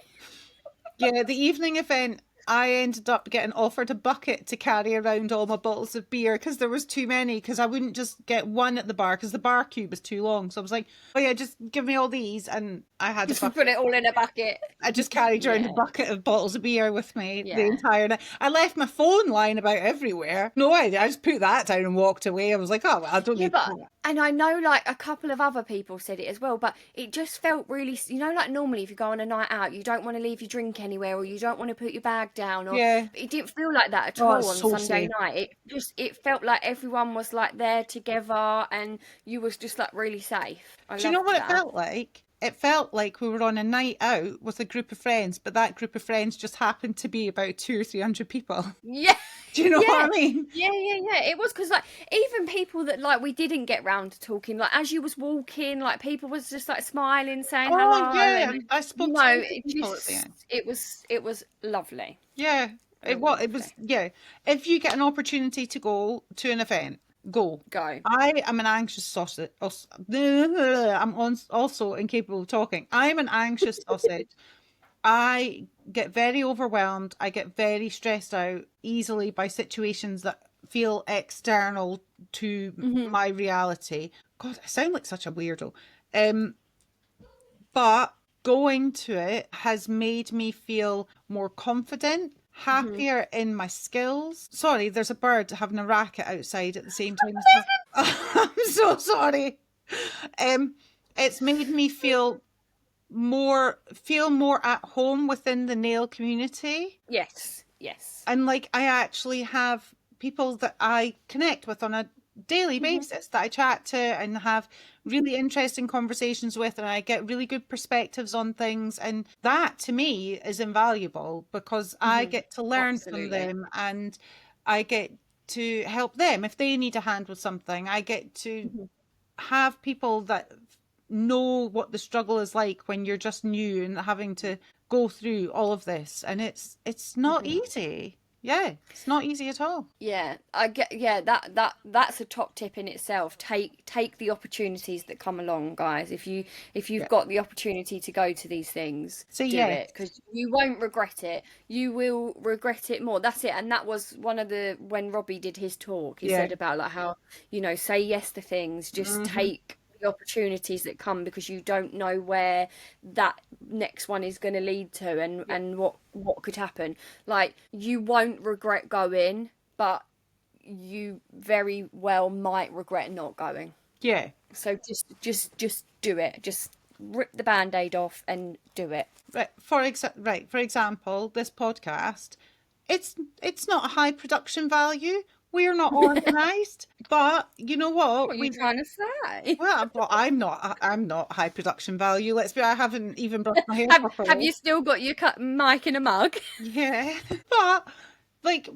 yeah, the evening event, I ended up getting offered a bucket to carry around all my bottles of beer because there was too many. Because I wouldn't just get one at the bar because the bar queue was too long. So I was like, "Oh yeah, just give me all these," and I had a Just put bucket. it all in a bucket. I just carried around a Yeah, bucket of bottles of beer with me the yeah. entire night. I left my phone lying about everywhere. No, I just put that down and walked away. I was like, "Oh, well, I don't Yeah, need but to." and I know like a couple of other people said it as well, but it just felt really, like normally if you go on a night out, you don't want to leave your drink anywhere, or you don't want to put your bag down, or Yeah. it didn't feel like that at Oh, all it's on so Sunday safe. night. It felt like everyone was like there together, and you was just like really safe. I Do you know loved what it that. felt like? It felt like we were on a night out with a group of friends, but that group of friends just happened to be about 200 or 300 people. Yeah. Do you know what I Yeah. mean? Yeah. It was because like even people that like we didn't get round to talking, like as you was walking, like people was just like smiling, saying Oh, hello, yeah. and I spoke to loads of it people at the just end. it was lovely. Yeah. It was It was, lovely. yeah. If you get an opportunity to go to an event, go. Go. I am an anxious sausage. I'm also incapable of talking. I'm an anxious sausage. I get very overwhelmed. I get very stressed out easily by situations that feel external to Hmm. my reality. God, I sound like such a weirdo. Um, but going to it has made me feel more confident, Hmm. happier in my skills. Sorry, there's a bird having a racket outside at the same time as well. I'm so sorry. Um, it's made me feel more at home within the nail community. Yes, yes. And like I actually have people that I connect with on a daily Hmm. basis that I chat to and have really interesting conversations with, and I get really good perspectives on things, and that to me is invaluable because I Hmm. get to learn from Absolutely. them, and I get to help them if they need a hand with something. I get to Hmm. have people that know what the struggle is like when you're just new and having to go through all of this, and it's not Hmm. easy. Yeah, it's not easy at all. Yeah, I get. Yeah, that's a top tip in itself. Take the opportunities that come along, guys. If you've Yeah. got the opportunity to go to these things, So do yes. it because you won't regret it. You will regret it more. That's it. And that was one of the when Robbie did his talk. He Yeah. said about like how say yes to things. Just Hmm. take the opportunities that come because you don't know where that next one is going to lead to Yeah. and what could happen. Like you won't regret going, but you very well might regret not going. Yeah. So just do it. Just rip the band-aid off and do it. Right. For example, this podcast, it's not a high production value. We're not organized, but you know What what? are you trying to say? Well, I'm not high production value. Let's be. I haven't even brushed my hair Have properly. you still got your mic in a mug? Yeah, but like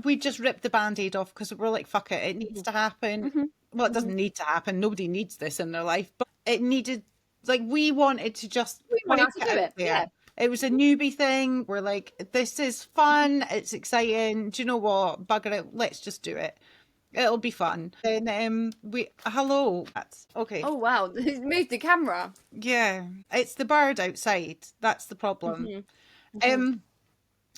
we just ripped the band-aid off because we're like, fuck it, it needs Mhm, to happen. mhm, Well, it mhm. doesn't need to happen. Nobody needs this in their life, but it needed, like, we wanted to just We put wanted it to do out it. there. Yeah. It was a newbie thing. We're like, this is fun. It's exciting. Do you know what? Bugger it. Let's just do it. It'll be fun. Then hello. That's okay. Oh wow, he's moved the camera. Yeah, it's the bird outside. That's the problem. Mhm, mhm. Um,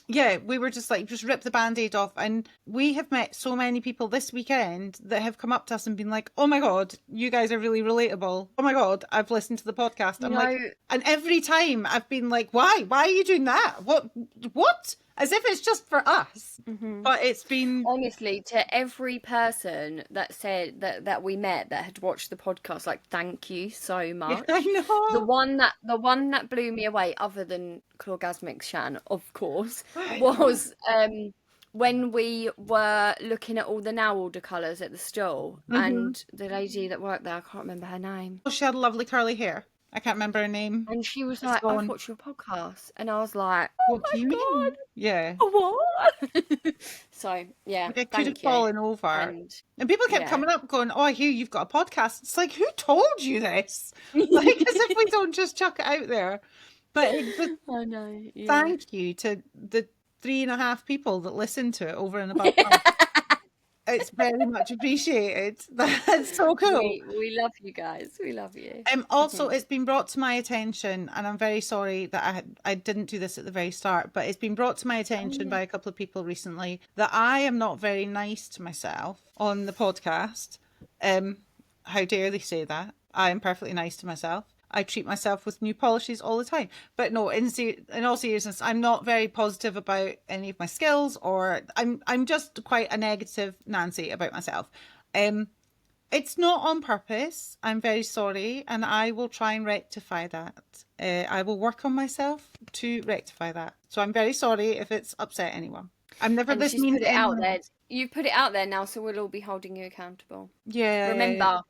yeah, we were just like, just rip the band-aid off. And we have met so many people this weekend that have come up to us and been like, oh my God, you guys are really relatable. Oh my God, I've listened to the podcast. You I'm like, know, and every time I've been like, why? Why are you doing that? What? As if it's just for us. mhm. But it's been, Honestly, to every person that said that we met that had watched the podcast, like thank you so yeah, I much. know. The one that blew me away, other than Clawgasmic Shan, of course, was when we were looking at all the now order colours at the stall, Hmm. and the lady that worked there, I can't remember her name, Oh, she had lovely curly hair. I can't remember her name. and she was It's like, "I've gone. watched your podcast," and I was like, "Oh What do you my mean? Yeah. God, what?" So yeah, Like I could have thank you, fallen over. and And people kept yeah. coming up going, oh, I hear you've got a podcast. It's like, who told you this? Like, as if we don't just chuck it out there. But I know, yeah. thank you to the 3.5 people that listened to it over and above us. It's very much appreciated. That's so cool. We love you guys. We love you. Also, Mhm. it's been brought to my attention, and I'm very sorry that I didn't do this at the very start, but it's been brought to my Oh attention yeah. by a couple of people recently that I am not very nice to myself on the podcast. Um, how dare they say that? I am perfectly nice to myself. I treat myself with new polishes all the time. But no, in all seriousness, I'm not very positive about any of my skills, or I'm just quite a negative Nancy about myself. Um, it's not on purpose. I'm very sorry, and I will try and rectify that. I will work on myself to rectify that. So I'm very sorry if it's upset anyone. I'm never And this she's mean put to it out anyone there. else. You've put it out there now, so we'll all be holding you accountable. Yeah. Remember,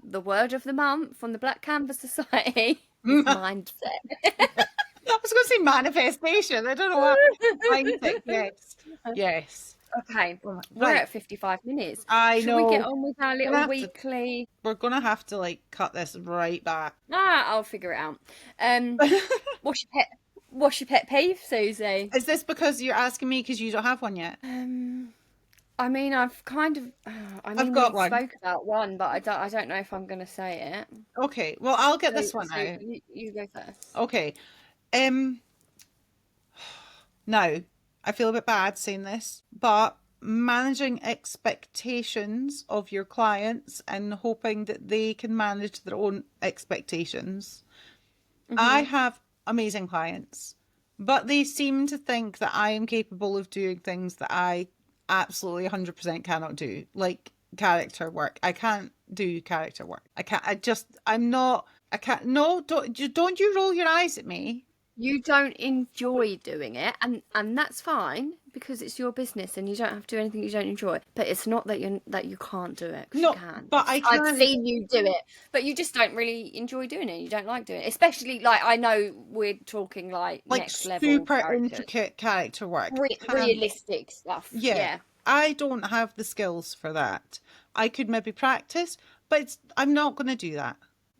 the word of the month from the Black Canvas Society is I mindset. was going to say manifestation. I don't know why. Mindset. Yes. Yes. Okay, we're Right. at 55 minutes. I Should we get know. on with our We're gonna little have to. weekly? We're gonna have to like cut this right back. I'll figure it out. Um, what's your pet? What's your pet peeve, Susie? Is this because you're asking me because you don't have one yet? Um, I mean, I've kind of. I I've mean, got we one. spoke about one, but I don't know if I'm going to say it. Okay. Well, I'll get So, this one so out. you go first. Okay. Um. Now, I feel a bit bad saying this, but managing expectations of your clients and hoping that they can manage their own expectations. I Mhm. have amazing clients, but they seem to think that I am capable of doing things that I absolutely 100% cannot do. Like character work. I can't do character work. I can't. I'm not. I can't. No, don't you roll your eyes at me. You don't enjoy doing it, and that's fine because it's your business and you don't have to do anything you don't enjoy. But it's not that you can't do it, because you No, can. but I I've can. seen you do it, but you just don't really enjoy doing it. You don't like doing it, especially like I know we're talking like Like next level super characters, intricate character work. Can't. realistic stuff. Yeah, Yeah. I don't have the skills for that. I could maybe practice, but I'm not going to do that.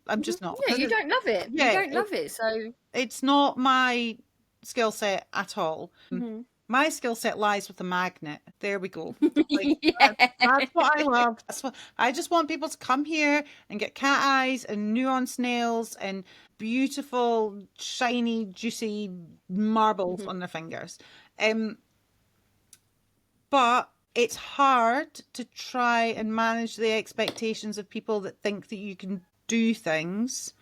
I'm just not Yeah, because you don't love it. You yeah, don't love it, so. it's not my skill set at all. Mhm. My skill set lies with a magnet. There we go. Like Yeah. that's what I love. That's what I just want people to come here and get cat eyes and nuanced nails and beautiful, shiny, juicy marbles on their fingers. Um, but it's hard to try and manage the expectations of people that think that you can do things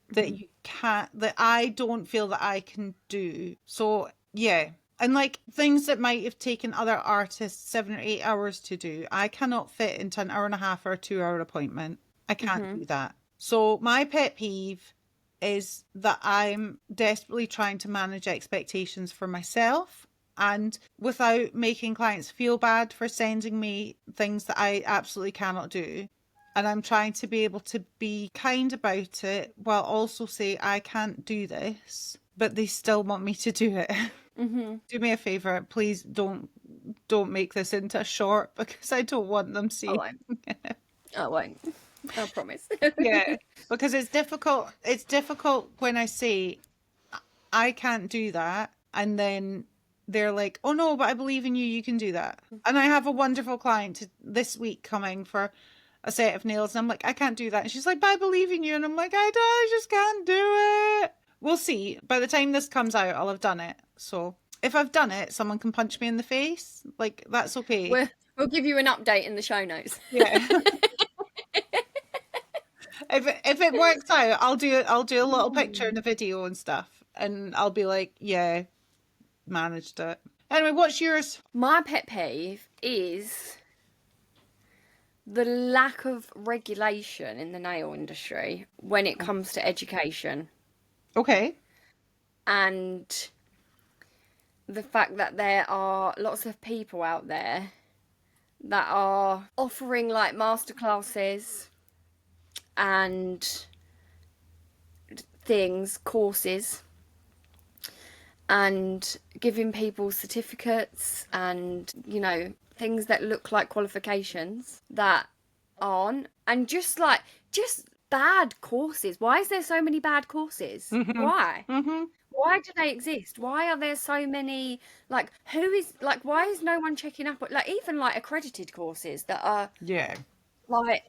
that you can't, that I don't feel that I can do. So yeah. And like things that might have taken other artists 7 or 8 hours to do, I cannot fit into an hour and a half or a 2 hour appointment. I can't do that. So my pet peeve is that I'm desperately trying to manage expectations for myself and without making clients feel bad for sending me things that I absolutely cannot do. And I'm trying to be able to be kind about it while also say I can't do this, but they still want me to do it. Do me a favor, please don't make this into a short because I don't want them I seeing. won't. I won't. I promise. Yeah, because it's difficult. It's difficult when I say I can't do that, and then they're like, "Oh no, but I believe in you. You can do that." And I have a wonderful client this week coming for a set of nails, and I'm like, "I can't do that." And she's like, "But I believe in you," and I'm like, I just can't do it." We'll see. By the time this comes out, I'll have done it. So if I've done it, someone can punch me in the face. Like that's okay. We'll give you an update in the show notes. Yeah. If it works out, I'll do a little picture in the video and stuff, and I'll be like, yeah, managed it. Anyway, what's yours? My pet peeve is the lack of regulation in the nail industry when it comes to education, Okay. and the fact that there are lots of people out there that are offering like masterclasses and courses, and giving people certificates and, things that look like qualifications that aren't, and just bad courses. Why is there so many bad courses? Why? Mm-hmm. Why do they exist? Why are there so many, like, why is no one checking up, like, even like accredited courses that are Yeah. like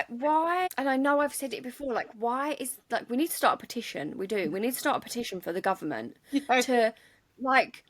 why? And I know I've said it before, like, why is, like, we need to start a petition. We need to start a petition for the government Yeah. to, like,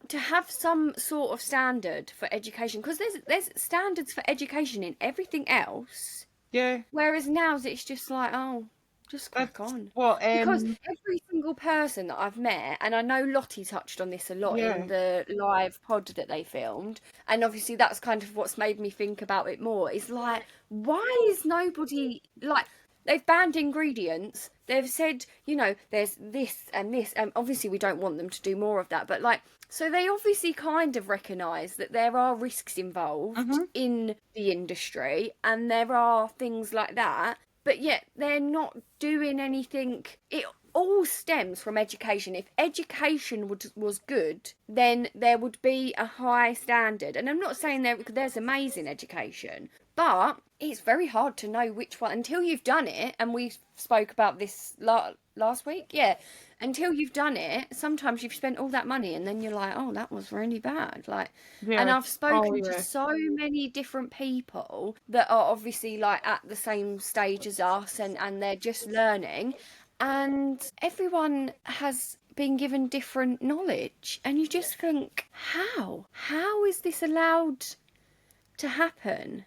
to have some sort of standard for education, because there's standards for education in everything else, Yeah. whereas now it's just like, oh, just crack That's on. what Because every single person that I've met, and I know Lottie touched on this a lot yeah. in the live pod that they filmed, and obviously that's kind of what's made me think about it more, is like, why is nobody, like, they've banned ingredients, they've said, there's this and this, and obviously we don't want them to do more of that, but like, so they obviously kind of recognise that there are risks involved in the industry and there are things like that, but yet they're not doing anything. It all stems from education. If education was good, then there would be a high standard. And I'm not saying there's amazing education, but it's very hard to know which one until you've done it. And we spoke about this last week. Yeah. Until you've done it, sometimes you've spent all that money and then you're like, oh, that was really bad. Like, and Yeah. I've Oh spoken to yeah. so many different people that are obviously like at the same stage as us, and they're just learning, and everyone has been given different knowledge, and you just think, how is this allowed to happen?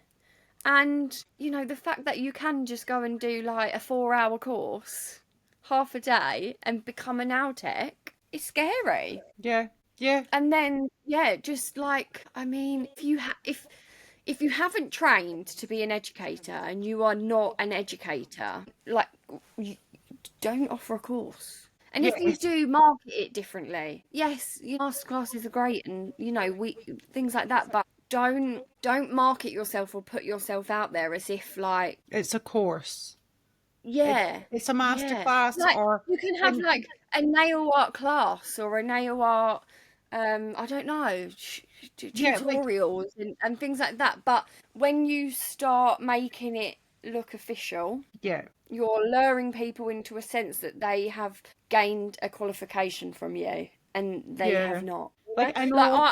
And the fact that you can just go and do like a 4-hour course, half a day, and become an nail tech is scary. Yeah. Yeah. And then, yeah, just like, I mean, if if you haven't trained to be an educator and you are not an educator, like, you don't offer a course. And if you Yes. do, market it differently. Yes, master classes are great, and we things like that, but don't market yourself or put yourself out there as if like, It's a course. yeah, It's a yeah. masterclass Like, or you can have and like a nail art class or a nail art, I don't know, yeah, like tutorials and things like that. But when you start making it look official, yeah, you're luring people into a sense that they have gained a qualification from you and they have yeah. not. Like I Like, know,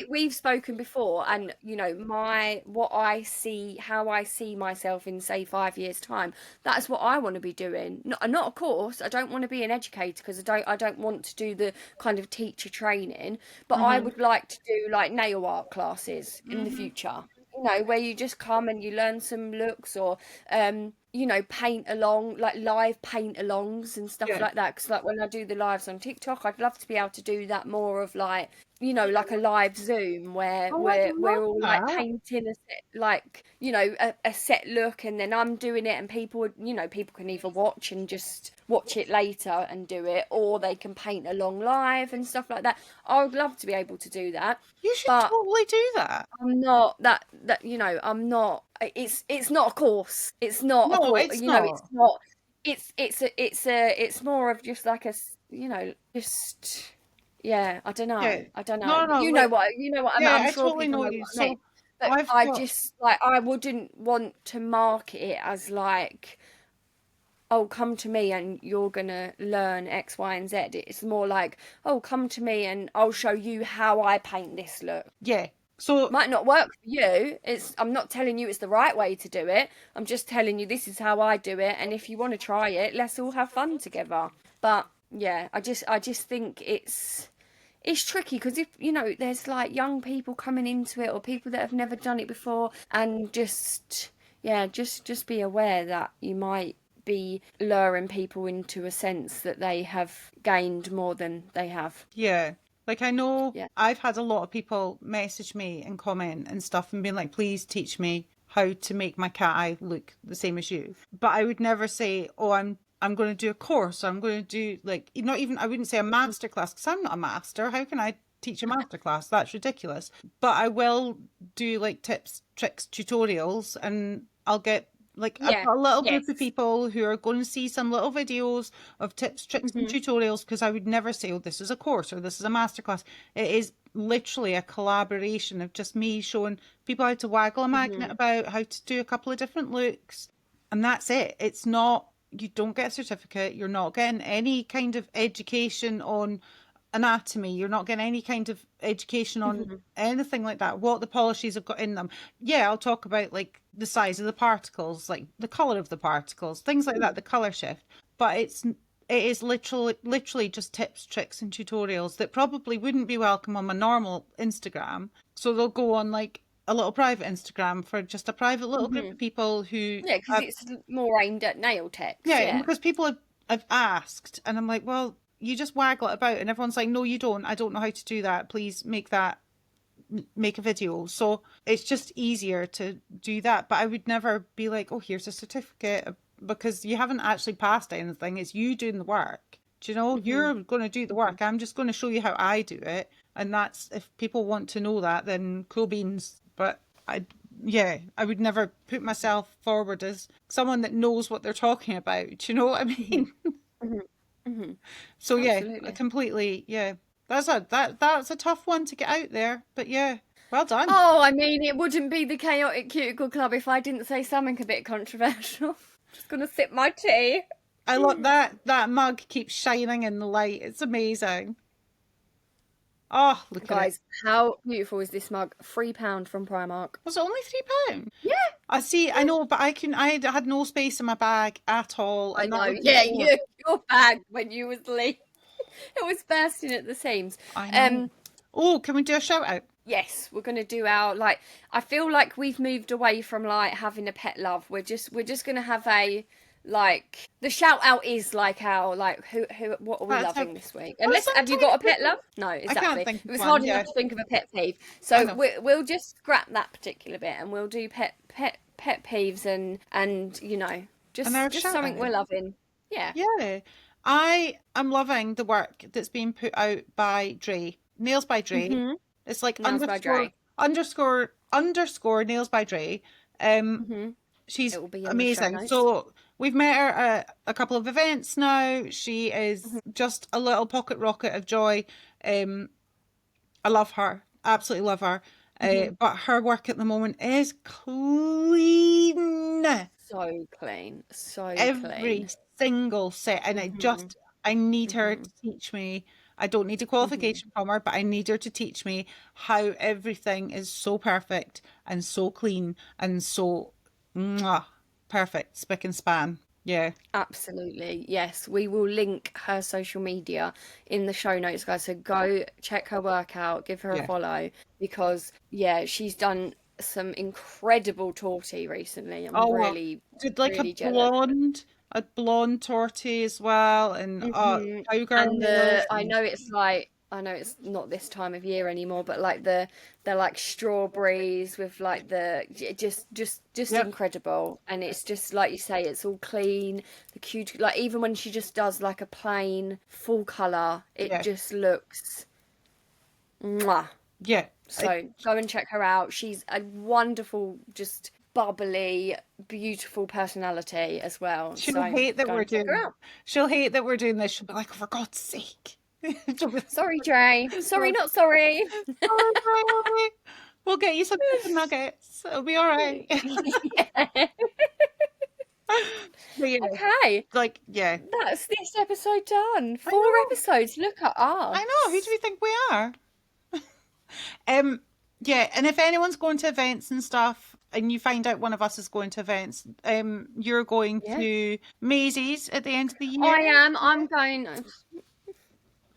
we've spoken before, and my what I see, how I see myself in, say, 5 years' time. That's what I want to be doing. Not of course. I don't want to be an educator because I don't want to do the kind of teacher training. But I hmm would like to do like nail art classes in the hmm future. Where you just come and you learn some looks, or paint along, like live paint alongs and stuff yeah. like that. Because like when I do the lives on TikTok, I'd love to be able to do that more of like, like a live Zoom where Oh, I'd we're love all like that. painting a set, like, a set look, and then I'm doing it, and people would, people can either watch and just watch it later and do it, or they can paint along live and stuff like that. I would love to be able to do that, You should but totally do that. I'm not I'm not, it's not a course. It's not a No, course, it's it's not. not, it's more of just like just, yeah, I don't know. Yeah. I don't know. No, no, like You know what I mean. yeah, I'm I sure totally people know know you. what I mean. So But I've I got just, like, I wouldn't want to market it as like, oh, come to me and you're gonna learn X, Y, and Z. It's more like, oh, come to me and I'll show you how I paint this look. yeah. So Might not work for you. I'm not telling you it's the right way to do it. I'm just telling you this is how I do it, and if you want to try it, let's all have fun together. But yeah, I just think it's tricky, because if there's like young people coming into it, or people that have never done it before, and just, yeah, just be aware that you might be luring people into a sense that they have gained more than they have. yeah. Like I know Yeah. I've had a lot of people message me and comment and stuff and being like, please teach me how to make my cat eye look the same as you. But I would never say, oh, I'm going to do a course. Or I'm going to do like not even I wouldn't say a master class because I'm not a master. How can I teach a master class? That's ridiculous. But I will do like tips, tricks, tutorials, and I'll get like I've Yeah. got a little group of Yes. people who are going to see some little videos of tips, tricks, and Hmm. tutorials because I would never say, oh, this is a course or this is a masterclass. It is literally a collaboration of just me showing people how to waggle a magnet Hmm. about, how to do a couple of different looks, and that's it. It's not, you don't get a certificate, you're not getting any kind of education on anatomy, you're not getting any kind of education on Hmm. anything like that, what the polishes have got in them. Yeah, I'll talk about like the size of the particles, like the color of the particles, things like that, the color shift. But it is literally just tips, tricks, and tutorials that probably wouldn't be welcome on my normal Instagram. So they'll go on like a little private Instagram for just a private little group Hmm. of people who Yeah, because have, it's more aimed at nail techs. yeah, and Yeah. because people have asked, and I'm like, well, you just waggle it about, and everyone's like, no, you don't. I don't know how to do that. Please make a video. So it's just easier to do that. But I would never be like, oh, here's a certificate because you haven't actually passed anything. It's you doing the work. Do you know? Hmm. You're going to do the Hmm. work. I'm just going to show you how I do it. And that's, if people want to know that, then cool beans. But yeah, I would never put myself forward as someone that knows what they're talking about. Do you know what I Hmm. mean? Hmm. Hmm. So yeah, I Absolutely. completely, yeah. That's a tough one to get out there, but yeah, well done. Oh, I mean, it wouldn't be the Chaotic Cuticle Club if I didn't say something a bit controversial. Just gonna sip my tea. I love that mug keeps shining in the light. It's amazing. Oh, look at it. Guys, how beautiful is this mug? £3 from Primark. Was it only £3? Yeah, I see, I yeah. know, but I had no space in my bag at all, I and that know. was Yeah, before. your bag when you was leaving, it was bursting at the seams. I know. Um, Oh, can we do a shout out? yes, we're gonna do our, like. I feel like we've moved away from like having a pet love. We're just gonna have a like the shout out is like our like who what are we That's how. loving this week? Well, Unless have you sometimes got a pet love? No, I can't exactly. think It of was one. hard enough Yeah, to think of a pet peeve. I So know. we'll just scrap that particular bit and we'll do pet peeves and And our just shout something we're out. loving. Yeah. Yeah. I am loving the work that's being put out by Dre. Nails by Dre. Mhm. It's like Nails by Dre. underscore nails by Dre. Um, Mhm. It she's will be in the show amazing. notes. So we've met her at a couple of events now. She is just a little pocket rocket of joy. Um, I love her. Absolutely love her. Mhm. But her work at the moment is clean. So clean. So Every clean. single set. And Mhm. I need her to Mhm. teach me. I don't need a Mhm. qualification from her, but I need her to teach me how everything is so perfect and so clean and so mwah, perfect, spick and span. Yeah, Absolutely. Yes, we will link her social media in the show notes, guys. So go check her work out, give her a yeah. follow because yeah, she's done some incredible torty recently. I'm Oh, well, really, did like really jealous. a blonde tortie as well, and cowgirl And nails. I know it's like I know it's not this time of year anymore, but like they're like strawberries with like just Yep, incredible. And it's just like you say, it's all clean, the cute like even when she just does like a plain full color, it yeah, just looks mwah. yeah. So go and check her out. She's a wonderful, just bubbly, beautiful personality as well. She'll So hate that go we're and check her doing. out. She'll hate that we're doing this. She'll be like, "For God's sake!" She'll be Sorry, Jay. Sorry, like, not sorry. "Sorry, we'll get you some chicken nuggets. It'll be all right." Yeah. But yeah, Okay, like yeah, that's this episode done. I Four know, episodes. Look at I know. Who do us. we think we are? Um, yeah, and if anyone's going to events and stuff, and you find out one of us is going to events, you're going Yeah, to Maisie's at the end of the year. I am. I'm going.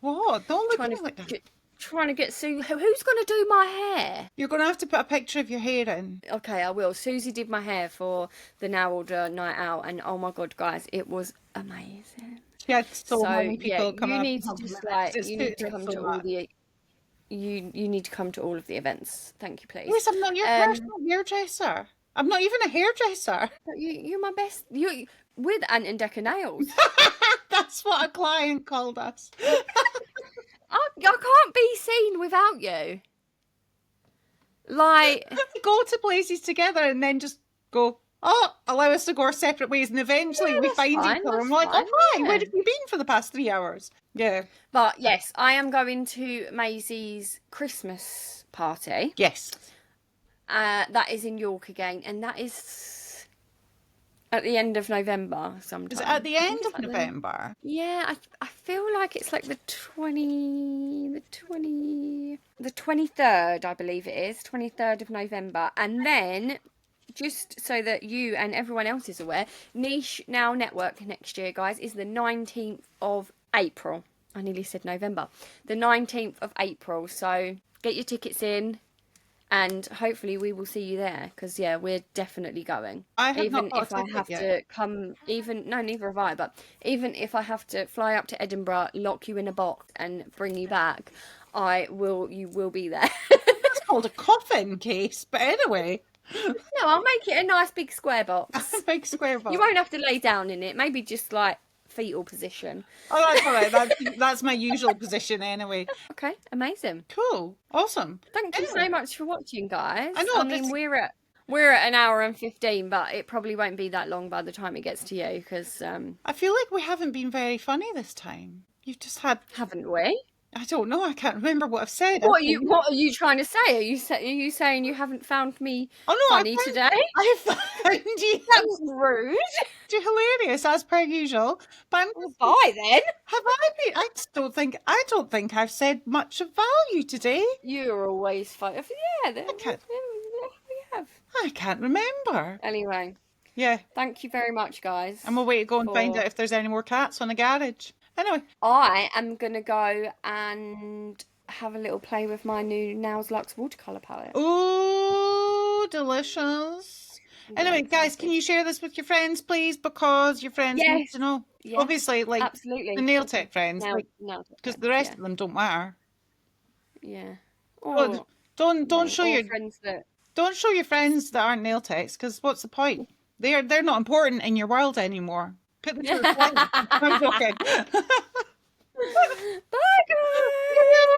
What? Don't look at Trying to me like that. get, trying to get Sue. Who's going to do my hair? You're going to have to put a picture of your hair in. Okay, I will. Susie did my hair for the Now Order night out, and oh my god, guys, it was amazing. She had so So many yeah, people come you up need and to compliment just her because like it you need suited to her come so to all much. the you need to come to all of the events. Thank you, please. Yes, I'm not your Um, personal hairdresser. I'm not even a hairdresser. but you're my best. You with Ant and Decker nails. That's what a client called us. I can't be seen without you. Like, Go to places together and then just go, oh, allow us to go our separate ways. And eventually yeah, we that's find each fine. other and That's we're like, oh, fine. hi, where Yeah. have you been for the past 3 hours? Yeah. But yes, I am going to Maisie's Christmas party. Yes. That is in York again, and that is at the end of November Is it at sometime. the I think end it's of like November? yeah, I feel like it's like the 23rd, I believe it is, 23rd of November. And then just so that you and everyone else is aware, Niche Now Network next year, guys, is the 19th of April. I nearly said November. The 19th of April. So get your tickets in and hopefully we will see you there because yeah, we're definitely going. I have not Even bought if a I ticket have yet. to come, even no, neither have I. But even if I have to fly up to Edinburgh, lock you in a box, and bring you back, I will. You will be there. That's called a coffin case. But anyway, No, I'll make it a nice big square a box. big square You box. won't have to lay down in it. Maybe just like fetal position. Oh, that's all right. That's my usual position anyway. Okay, amazing. Cool. Awesome. Thank you so Anyway, much for watching, guys. I I know mean, this. we're at an hour and 15, but it probably won't be that long by the time it gets to you because I feel like we haven't been very funny this time. You've just had. haven't we? I don't know. I can't remember what I've said. What are you trying to say? Are you saying you haven't found me Oh no, funny today? I found That was rude. you hilarious as per usual. But Well, bye then. have I been? I don't think I've said much of value today. You're always funny. Yeah, I can't. we have. I can't remember. Anyway, Yeah, thank you very much, guys. I'm away to go and find For out if there's any more cats on the garage. Anyway, I am gonna go and have a little play with my new Nails Luxe watercolor palette. ooh, delicious. Yeah, Anyway, guys, can excited. you share this with your friends, please? Because your friends need Yes. to know. Yeah, Obviously, like the absolutely. nail tech friends, Now, like now, because the friends. rest Yeah, of them don't matter. yeah. Don't Or don't show or your friends that. don't show your friends that aren't nail techs because what's the point? They're not important in your world anymore. Put them to the side. I'm joking. Bye, guys.